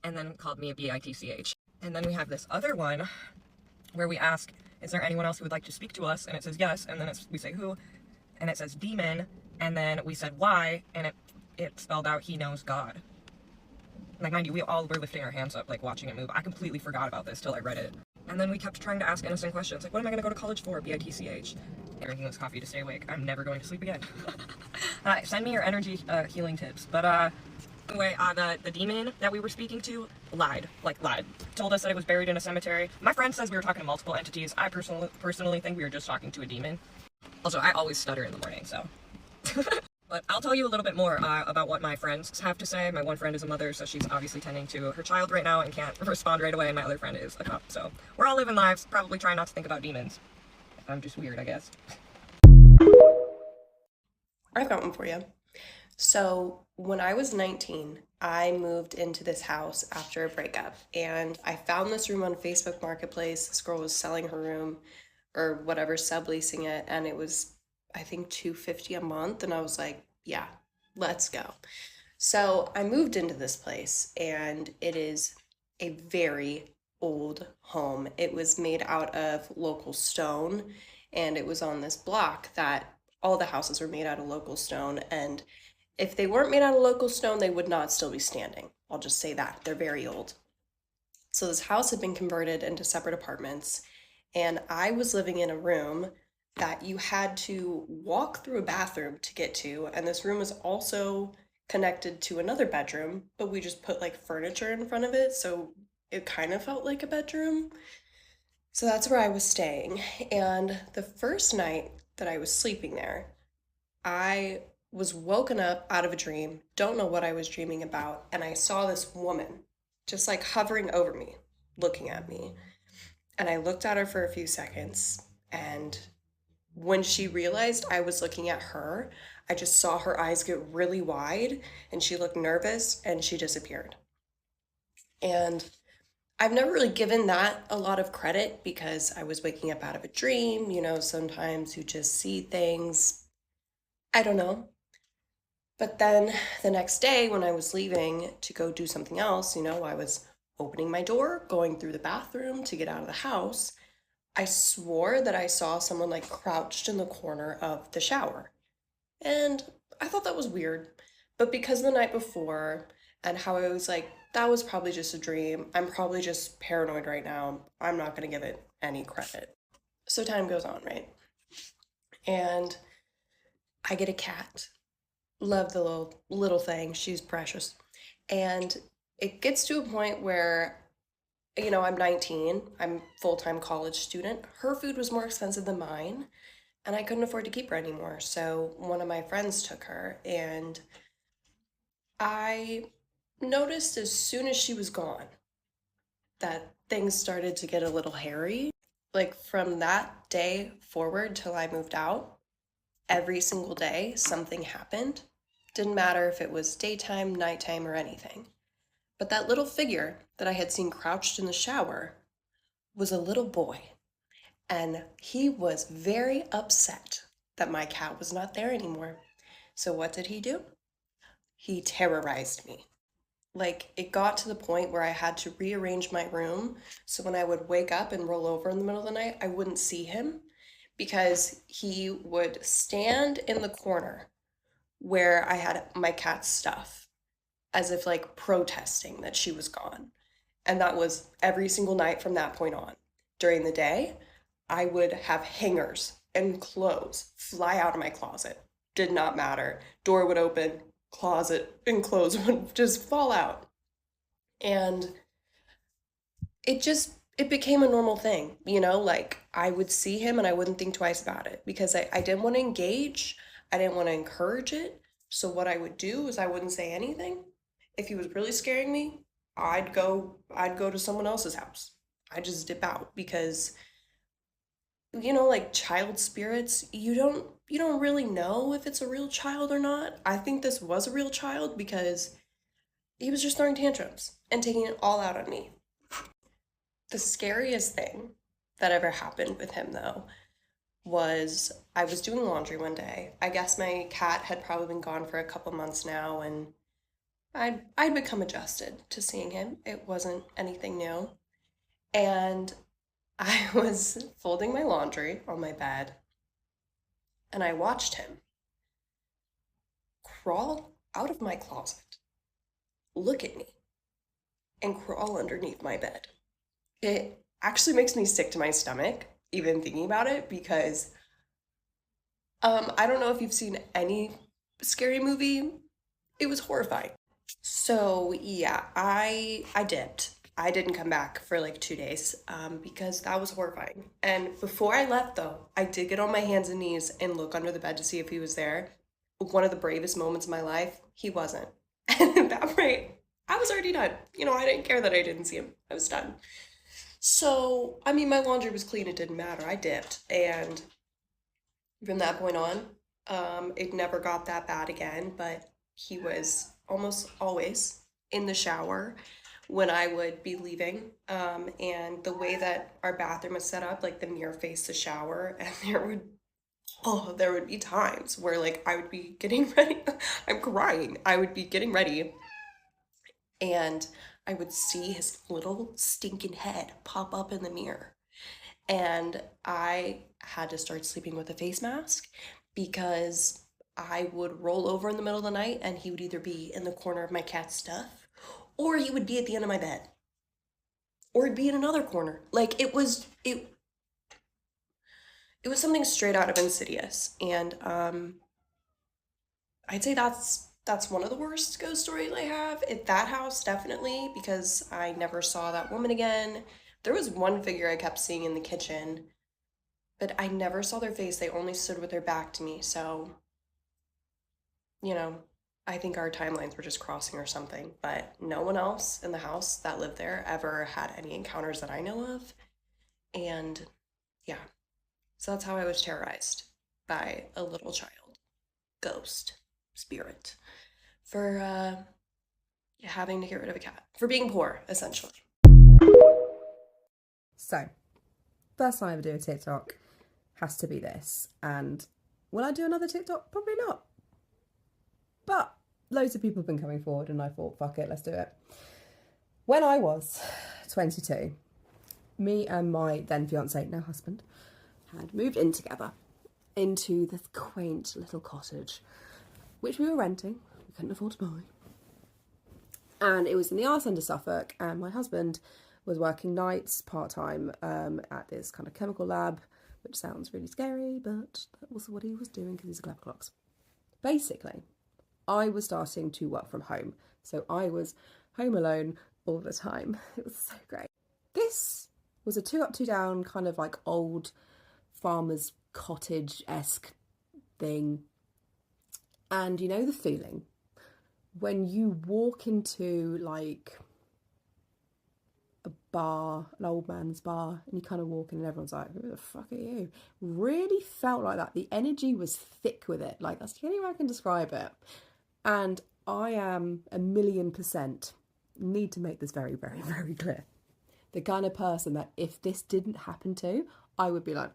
And then called me a B-I-T-C-H. And then we have this other one where we ask, is there anyone else who would like to speak to us? And it says yes, and then we say who, and it says demon, and then we said why, and it spelled out he knows God. Like, mind you, we all were lifting our hands up, like, watching it move. I completely forgot about this till I read it. And then we kept trying to ask innocent questions, like, what am I going to go to college for? BITCH. Drinking this coffee to stay awake. I'm never going to sleep again. Send me your energy healing tips. But anyway, the demon that we were speaking to lied. Told us that it was buried in a cemetery. My friend says we were talking to multiple entities. I personally think we were just talking to a demon. Also, I always stutter in the morning, so. But I'll tell you a little bit more about what my friends have to say. My one friend is a mother, so she's obviously tending to her child right now and can't respond right away, and my other friend is a cop. So we're all living lives, probably trying not to think about demons. I'm just weird, I guess. I've got one for you. So when I was 19, I moved into this house after a breakup, and I found this room on Facebook Marketplace. This girl was selling her room or whatever, subleasing it, and it was, I think, $250 a month, and I was like, yeah, let's go. So I moved into this place, and it is a very old home. It was made out of local stone, and it was on this block that all the houses were made out of local stone, and if they weren't made out of local stone, they would not still be standing. I'll just say that. They're very old. So this house had been converted into separate apartments, and I was living in a room that you had to walk through a bathroom to get to, and this room was also connected to another bedroom, but we just put like furniture in front of it, so it kind of felt like a bedroom. So that's where I was staying, and the first night that I was sleeping there, I was woken up out of a dream, don't know what I was dreaming about, and I saw this woman just like hovering over me, looking at me. And I looked at her for a few seconds, and when she realized I was looking at her, I just saw her eyes get really wide, and she looked nervous, and she disappeared. And I've never really given that a lot of credit because I was waking up out of a dream. You know, sometimes you just see things. I don't know. But then the next day when I was leaving to go do something else, you know, I was opening my door, going through the bathroom to get out of the house. I swore that I saw someone like crouched in the corner of the shower. And I thought that was weird. But because the night before and how I was like, that was probably just a dream. I'm probably just paranoid right now. I'm not going to give it any credit. So time goes on, right? And I get a cat. Love the little thing. She's precious. And it gets to a point where, you know, I'm 19. I'm full-time college student. Her food was more expensive than mine, and I couldn't afford to keep her anymore. So one of my friends took her, and I noticed as soon as she was gone that things started to get a little hairy. Like from that day forward till I moved out, every single day something happened. Didn't matter if it was daytime, nighttime, or anything. But that little figure that I had seen crouched in the shower was a little boy. And he was very upset that my cat was not there anymore. So what did he do? He terrorized me. Like, it got to the point where I had to rearrange my room so when I would wake up and roll over in the middle of the night, I wouldn't see him because he would stand in the corner where I had my cat's stuff, as if like protesting that she was gone. And that was every single night from that point on. During the day, I would have hangers and clothes fly out of my closet. Did not matter. Door would open, closet and clothes would just fall out. And it became a normal thing, you know, like I would see him and I wouldn't think twice about it because I didn't want to engage. I didn't want to encourage it. So what I would do is I wouldn't say anything. If he was really scaring me, I'd go to someone else's house. I just dip out because, you know, like child spirits, you don't really know if it's a real child or not. I think this was a real child because he was just throwing tantrums and taking it all out on me. The scariest thing that ever happened with him though was I was doing laundry one day. I guess my cat had probably been gone for a couple months now, and I'd become adjusted to seeing him. It wasn't anything new. And I was folding my laundry on my bed, and I watched him crawl out of my closet, look at me, and crawl underneath my bed. It actually makes me sick to my stomach, even thinking about it, because I don't know if you've seen any scary movie. It was horrifying. So yeah, I dipped. I didn't come back for like 2 days because that was horrifying. And before I left, though, I did get on my hands and knees and look under the bed to see if he was there. One of the bravest moments of my life, he wasn't. And at that point, I was already done. You know, I didn't care that I didn't see him. I was done. So, I mean, my laundry was clean. It didn't matter. I dipped. And from that point on, it never got that bad again, but he was almost always in the shower when I would be leaving. And the way that our bathroom was set up, like the mirror faced the shower, and there would be times where like I would be getting ready. I'm crying. I would be getting ready, and I would see his little stinking head pop up in the mirror. And I had to start sleeping with a face mask because I would roll over in the middle of the night and he would either be in the corner of my cat's stuff or he would be at the end of my bed or he'd be in another corner. Like it was something straight out of Insidious. And I'd say that's one of the worst ghost stories I have at that house, definitely, because I never saw that woman again. There was one figure I kept seeing in the kitchen, but I never saw their face. They only stood with their back to me. So, you know, I think our timelines were just crossing or something. But no one else in the house that lived there ever had any encounters that I know of. And yeah, so that's how I was terrorized by a little child, ghost, spirit, for having to get rid of a cat, for being poor, essentially. So, first time I ever do a TikTok has to be this. And will I do another TikTok? Probably not. But loads of people have been coming forward and I thought, fuck it, let's do it. When I was 22, me and my then fiance, now husband, had moved in together into this quaint little cottage, which we were renting. We couldn't afford to buy. And it was in the arse end of Suffolk, and my husband was working nights part-time at this kind of chemical lab, which sounds really scary, but that was what he was doing because he's a clever clocks. Basically, I was starting to work from home, so I was home alone all the time. It was so great. This was a 2 up, 2 down kind of like old farmer's cottage-esque thing. And you know the feeling when you walk into like a bar, an old man's bar, and you kind of walk in and everyone's like, who the fuck are you? Really felt like that. The energy was thick with it. Like, that's the only way I can describe it. And I am 1,000,000%, need to make this very, very, very clear, the kind of person that if this didn't happen to, I would be like,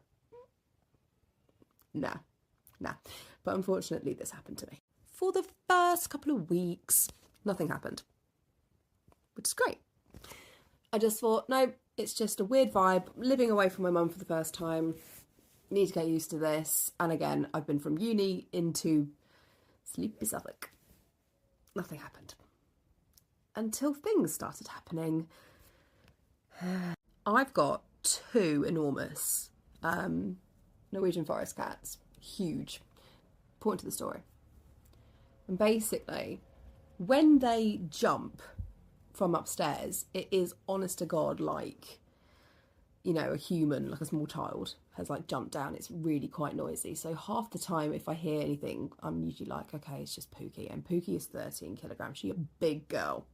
nah. But unfortunately, this happened to me. For the first couple of weeks, nothing happened, which is great. I just thought, no, it's just a weird vibe. Living away from my mum for the first time, need to get used to this. And again, I've been from uni into sleepy Suffolk. Nothing happened. Until things started happening. I've got 2 enormous Norwegian forest cats. Huge. Point to the story. And basically, when they jump from upstairs, it is honest to God like, you know, a human, like a small child, has like jumped down. It's really quite noisy. So half the time if I hear anything, I'm usually like, okay, it's just Pookie. And Pookie is 13 kilograms. She's a big girl.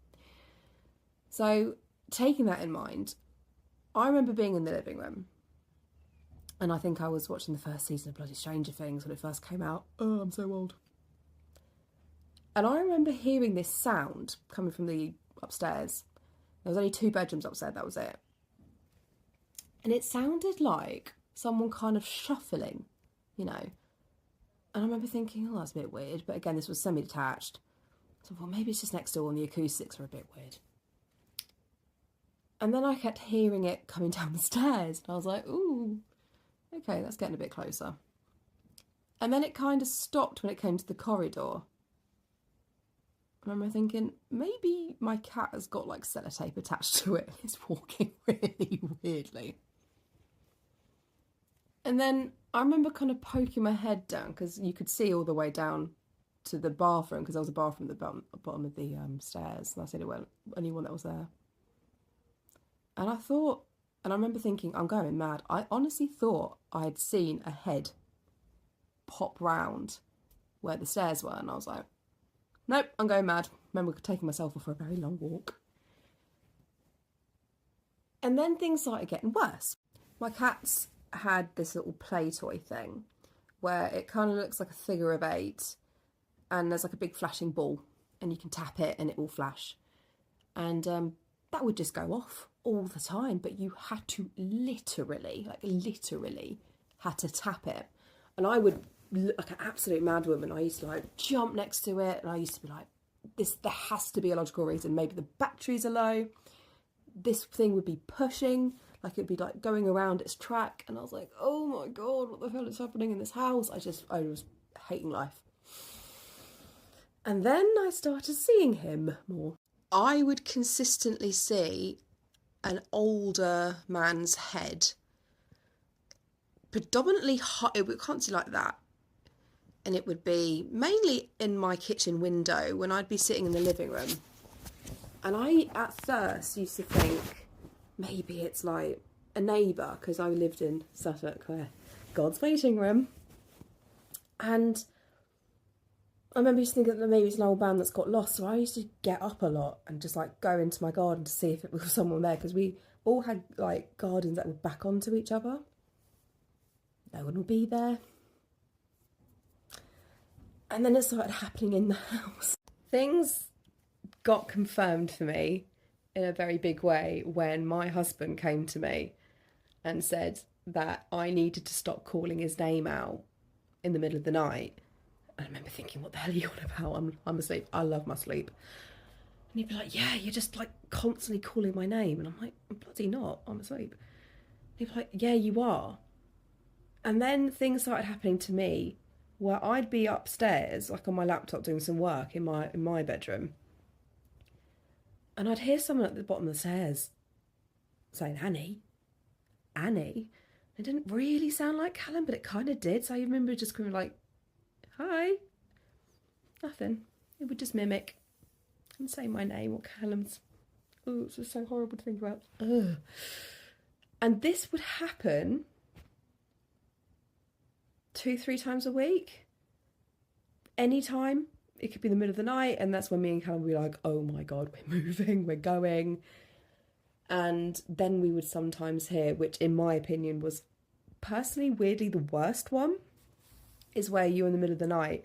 So taking that in mind, I remember being in the living room. And I think I was watching the first season of bloody Stranger Things when it first came out. Oh, I'm so old. And I remember hearing this sound coming from the upstairs. There was only 2 bedrooms upstairs, that was it. And it sounded like someone kind of shuffling, you know. And I remember thinking, oh, that's a bit weird. But again, this was semi-detached. So I thought, maybe it's just next door and the acoustics are a bit weird. And then I kept hearing it coming down the stairs, and I was like, ooh, okay, that's getting a bit closer. And then it kind of stopped when it came to the corridor. I remember thinking, maybe my cat has got like sellotape attached to it. It's walking really weirdly. And then I remember kind of poking my head down, because you could see all the way down to the bathroom, because there was a bathroom at the bottom of the stairs. And I said it was the only one that was there. And I thought, and I remember thinking, I'm going mad. I honestly thought I had seen a head pop round where the stairs were. And I was like, nope, I'm going mad. I remember taking myself off for a very long walk. And then things started getting worse. My cats had this little play toy thing where it kind of looks like a figure of 8, and there's like a big flashing ball, and you can tap it and it will flash. And that would just go off all the time, but you had to literally had to tap it. And I would look like an absolute madwoman. I used to like jump next to it, and I used to be like, there has to be a logical reason. Maybe the batteries are low. This thing would be pushing, like it'd be like going around its track. And I was like, oh my God, what the hell is happening in this house? I was hating life. And then I started seeing him more. I would consistently see an older man's head, predominantly hot. It can't see like that. And it would be mainly in my kitchen window when I'd be sitting in the living room. And I, at first, used to think maybe it's like a neighbour, because I lived in Suffolk, where God's waiting room. And I remember used to think that maybe it's an old man that's got lost. So I used to get up a lot and just like go into my garden to see if it was someone there, because we all had like gardens that would back onto each other. No one would be there. And then it started happening in the house. Things got confirmed for me in a very big way when my husband came to me and said that I needed to stop calling his name out in the middle of the night. And I remember thinking, what the hell are you on about? I'm asleep. I love my sleep. And he'd be like, yeah, you're just like constantly calling my name. And I'm like, I'm bloody not. I'm asleep. He'd be like, yeah, you are. And then things started happening to me where I'd be upstairs, like on my laptop doing some work in my bedroom. And I'd hear someone at the bottom of the stairs saying, Annie. It didn't really sound like Callum, but it kind of did. So I remember just kind of like, hi. Nothing. It would just mimic and say my name or Callum's. Oh, it's just so horrible to think about. Ugh. And this would happen 2-3 times a week. Anytime. It could be the middle of the night, and that's when me and Callum would be like, oh my God, we're moving, we're going. And then we would sometimes hear, which in my opinion was personally weirdly the worst one, is where you're in the middle of the night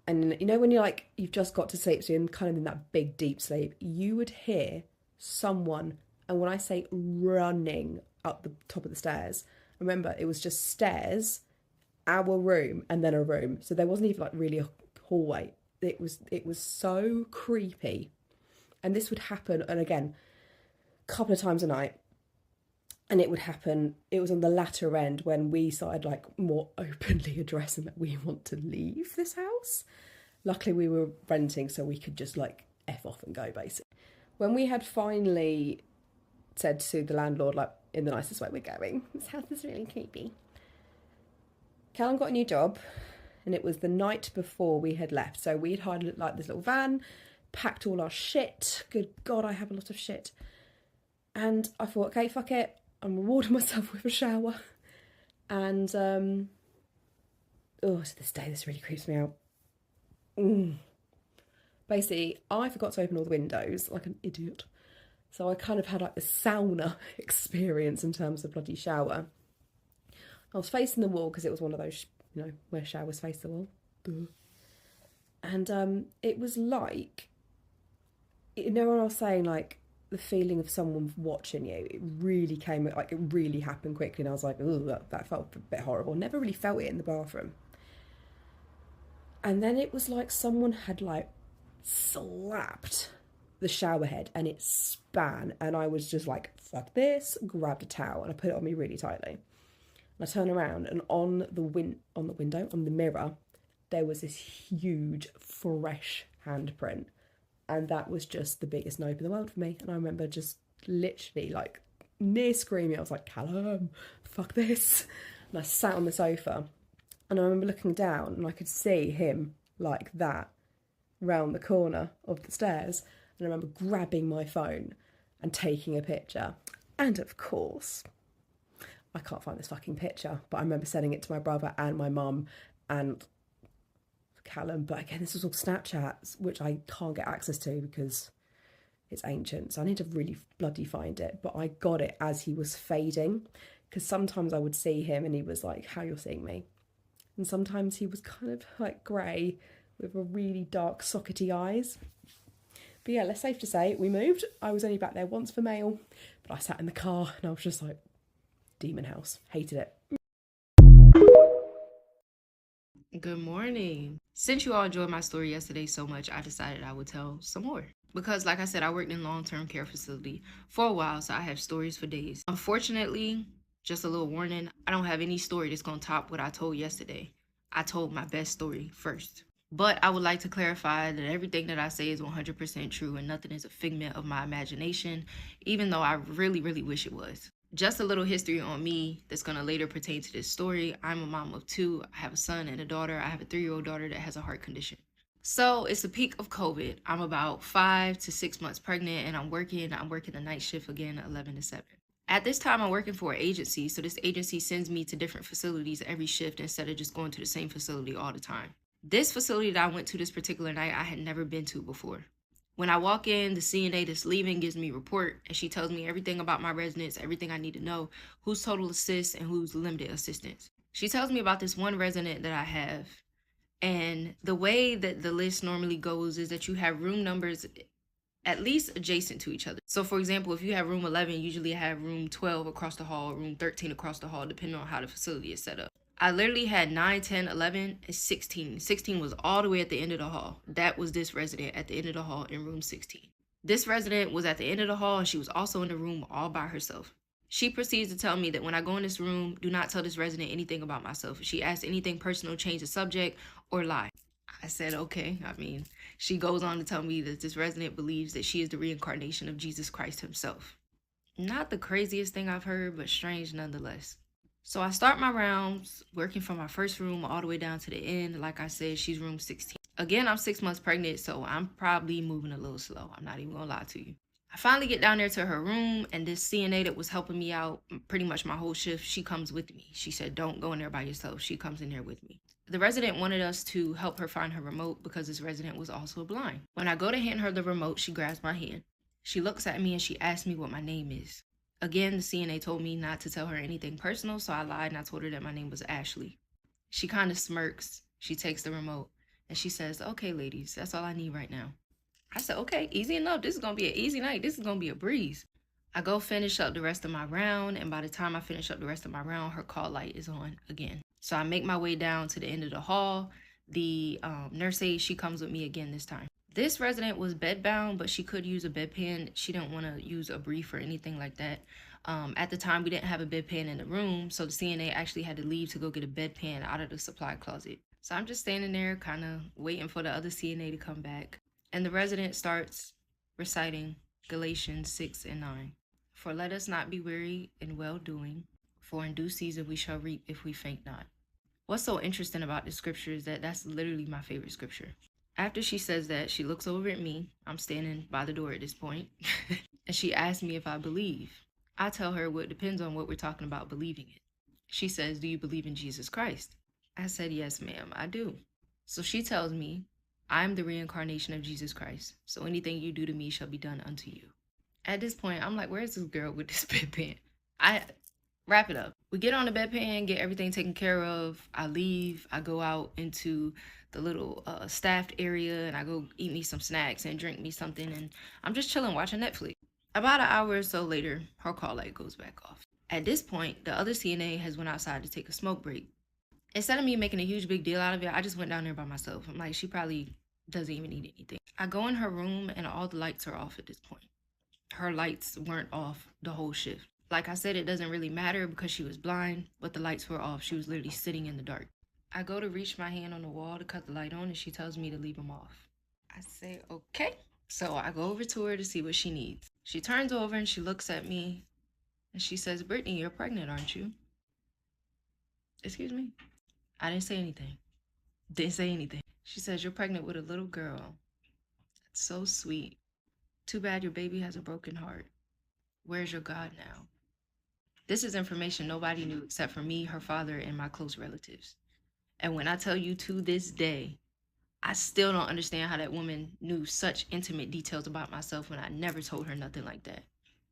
and you know when you're like, you've just got to sleep, so you're kind of in that big deep sleep, you would hear someone, and when I say running up the top of the stairs, remember it was just stairs, our room, and then a room, so there wasn't even like really a hallway. It was so creepy. And this would happen, and again, a couple of times a night. And it would happen, it was on the latter end when we started like more openly addressing that we want to leave this house. Luckily we were renting, so we could just like F off and go, basically. When we had finally said to the landlord, like, in the nicest way, we're going, this house is really creepy. Callum got a new job, and it was the night before we had left. So we'd hired like this little van, packed all our shit. Good God, I have a lot of shit. And I thought, okay, fuck it. I'm rewarding myself with a shower. And, to this day, this really creeps me out. Basically, I forgot to open all the windows like an idiot. So I kind of had like the sauna experience in terms of bloody shower. I was facing the wall because it was one of those, where showers face the wall. Duh. And it was like, when I was saying like the feeling of someone watching you, it really came, like it really happened quickly, and I was like, ooh, that felt a bit horrible. Never really felt it in the bathroom. And then it was like someone had like slapped the shower head and it span, and I was just like, fuck this, grabbed a towel and I put it on me really tightly. And I turn around, and on the mirror, there was this huge fresh handprint, and that was just the biggest nope in the world for me. And I remember just literally like near screaming. I was like, Callum, fuck this. And I sat on the sofa, and I remember looking down and I could see him like that round the corner of the stairs. And I remember grabbing my phone and taking a picture. And of course, I can't find this fucking picture, but I remember sending it to my brother and my mum and Callum. But again, this was all Snapchat, which I can't get access to because it's ancient. So I need to really bloody find it. But I got it as he was fading, because sometimes I would see him and he was like, how you're seeing me. And sometimes he was kind of like grey with a really dark sockety eyes. But yeah, it's safe to say we moved. I was only back there once for mail, but I sat in the car and I was just like, demon house. Hated it. Good morning. Since you all enjoyed my story yesterday so much, I decided I would tell some more. Because like I said, I worked in long-term care facility for a while, so I have stories for days. Unfortunately, just a little warning, I don't have any story that's going to top what I told yesterday. I told my best story first. But I would like to clarify that everything that I say is 100% true and nothing is a figment of my imagination, even though I really, really wish it was. Just a little history on me that's going to later pertain to this story. I'm a mom of 2. I have a son and a daughter. I have a 3-year-old daughter that has a heart condition. So it's the peak of COVID. I'm about 5 to 6 months pregnant, and I'm working the night shift again, 11 to 7. At this time, I'm working for an agency, so this agency sends me to different facilities every shift instead of just going to the same facility all the time. This facility that I went to this particular night, I had never been to before. When I walk in, the CNA that's leaving gives me a report, and she tells me everything about my residents, everything I need to know, who's total assist and who's limited assistance. She tells me about this one resident that I have, and the way that the list normally goes is that you have room numbers at least adjacent to each other. So for example, if you have room 11, usually have room 12 across the hall, room 13 across the hall, depending on how the facility is set up. I literally had 9, 10, 11, and 16. 16 was all the way at the end of the hall. That was this resident at the end of the hall in room 16. This resident was at the end of the hall, and she was also in the room all by herself. She proceeds to tell me that when I go in this room, do not tell this resident anything about myself. If she asks anything personal, change the subject or lie. I said, okay. I mean, she goes on to tell me that this resident believes that she is the reincarnation of Jesus Christ himself. Not the craziest thing I've heard, but strange nonetheless. So I start my rounds, working from my first room all the way down to the end. Like I said, she's room 16. Again, I'm 6 months pregnant, so I'm probably moving a little slow. I'm not even gonna lie to you. I finally get down there to her room, and this CNA that was helping me out pretty much my whole shift, she comes with me. She said, don't go in there by yourself. She comes in there with me. The resident wanted us to help her find her remote because this resident was also blind. When I go to hand her the remote, she grabs my hand. She looks at me and she asks me what my name is. Again, the CNA told me not to tell her anything personal, so I lied and I told her that my name was Ashley. She kind of smirks. She takes the remote and she says, okay, ladies, that's all I need right now. I said, okay, easy enough. This is going to be an easy night. This is going to be a breeze. I go finish up the rest of my round, and by the time I finish up the rest of my round, her call light is on again. So I make my way down to the end of the hall. The nurse aide, she comes with me again this time. This resident was bedbound, but she could use a bedpan. She didn't want to use a brief or anything like that. At the time, we didn't have a bedpan in the room, so the CNA actually had to leave to go get a bedpan out of the supply closet. So I'm just standing there kind of waiting for the other CNA to come back. And the resident starts reciting Galatians 6 and 9. For let us not be weary in well-doing, for in due season we shall reap if we faint not. What's so interesting about this scripture is that that's literally my favorite scripture. After she says that, she looks over at me. I'm standing by the door at this point. And she asks me if I believe. I tell her, well, it depends on what we're talking about believing in. She says, do you believe in Jesus Christ? I said, yes, ma'am, I do. So she tells me, I'm the reincarnation of Jesus Christ. So anything you do to me shall be done unto you. At this point, I'm like, where's this girl with this bedpan? I wrap it up. We get on the bedpan, get everything taken care of. I leave. I go out into the little staffed area and I go eat me some snacks and drink me something. And I'm just chilling, watching Netflix. About an hour or so later, her call light goes back off. At this point, the other CNA has went outside to take a smoke break. Instead of me making a huge big deal out of it, I just went down there by myself. I'm like, she probably doesn't even need anything. I go in her room and all the lights are off at this point. Her lights weren't off the whole shift. Like I said, it doesn't really matter because she was blind, but the lights were off. She was literally sitting in the dark. I go to reach my hand on the wall to cut the light on and she tells me to leave them off. I say, okay. So I go over to her to see what she needs. She turns over and she looks at me and she says, Brittany, you're pregnant, aren't you? Excuse me? I didn't say anything. Didn't say anything. She says, you're pregnant with a little girl. That's so sweet. Too bad your baby has a broken heart. Where's your God now? This is information nobody knew except for me, her father, and my close relatives. And when I tell you to this day, I still don't understand how that woman knew such intimate details about myself when I never told her nothing like that.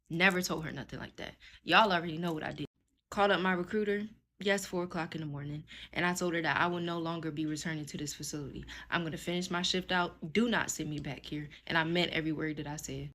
Never told her nothing like that. Y'all already know what I did. Called up my recruiter. Yes, 4 o'clock in the morning. And I told her that I will no longer be returning to this facility. I'm going to finish my shift out. Do not send me back here. And I meant every word that I said.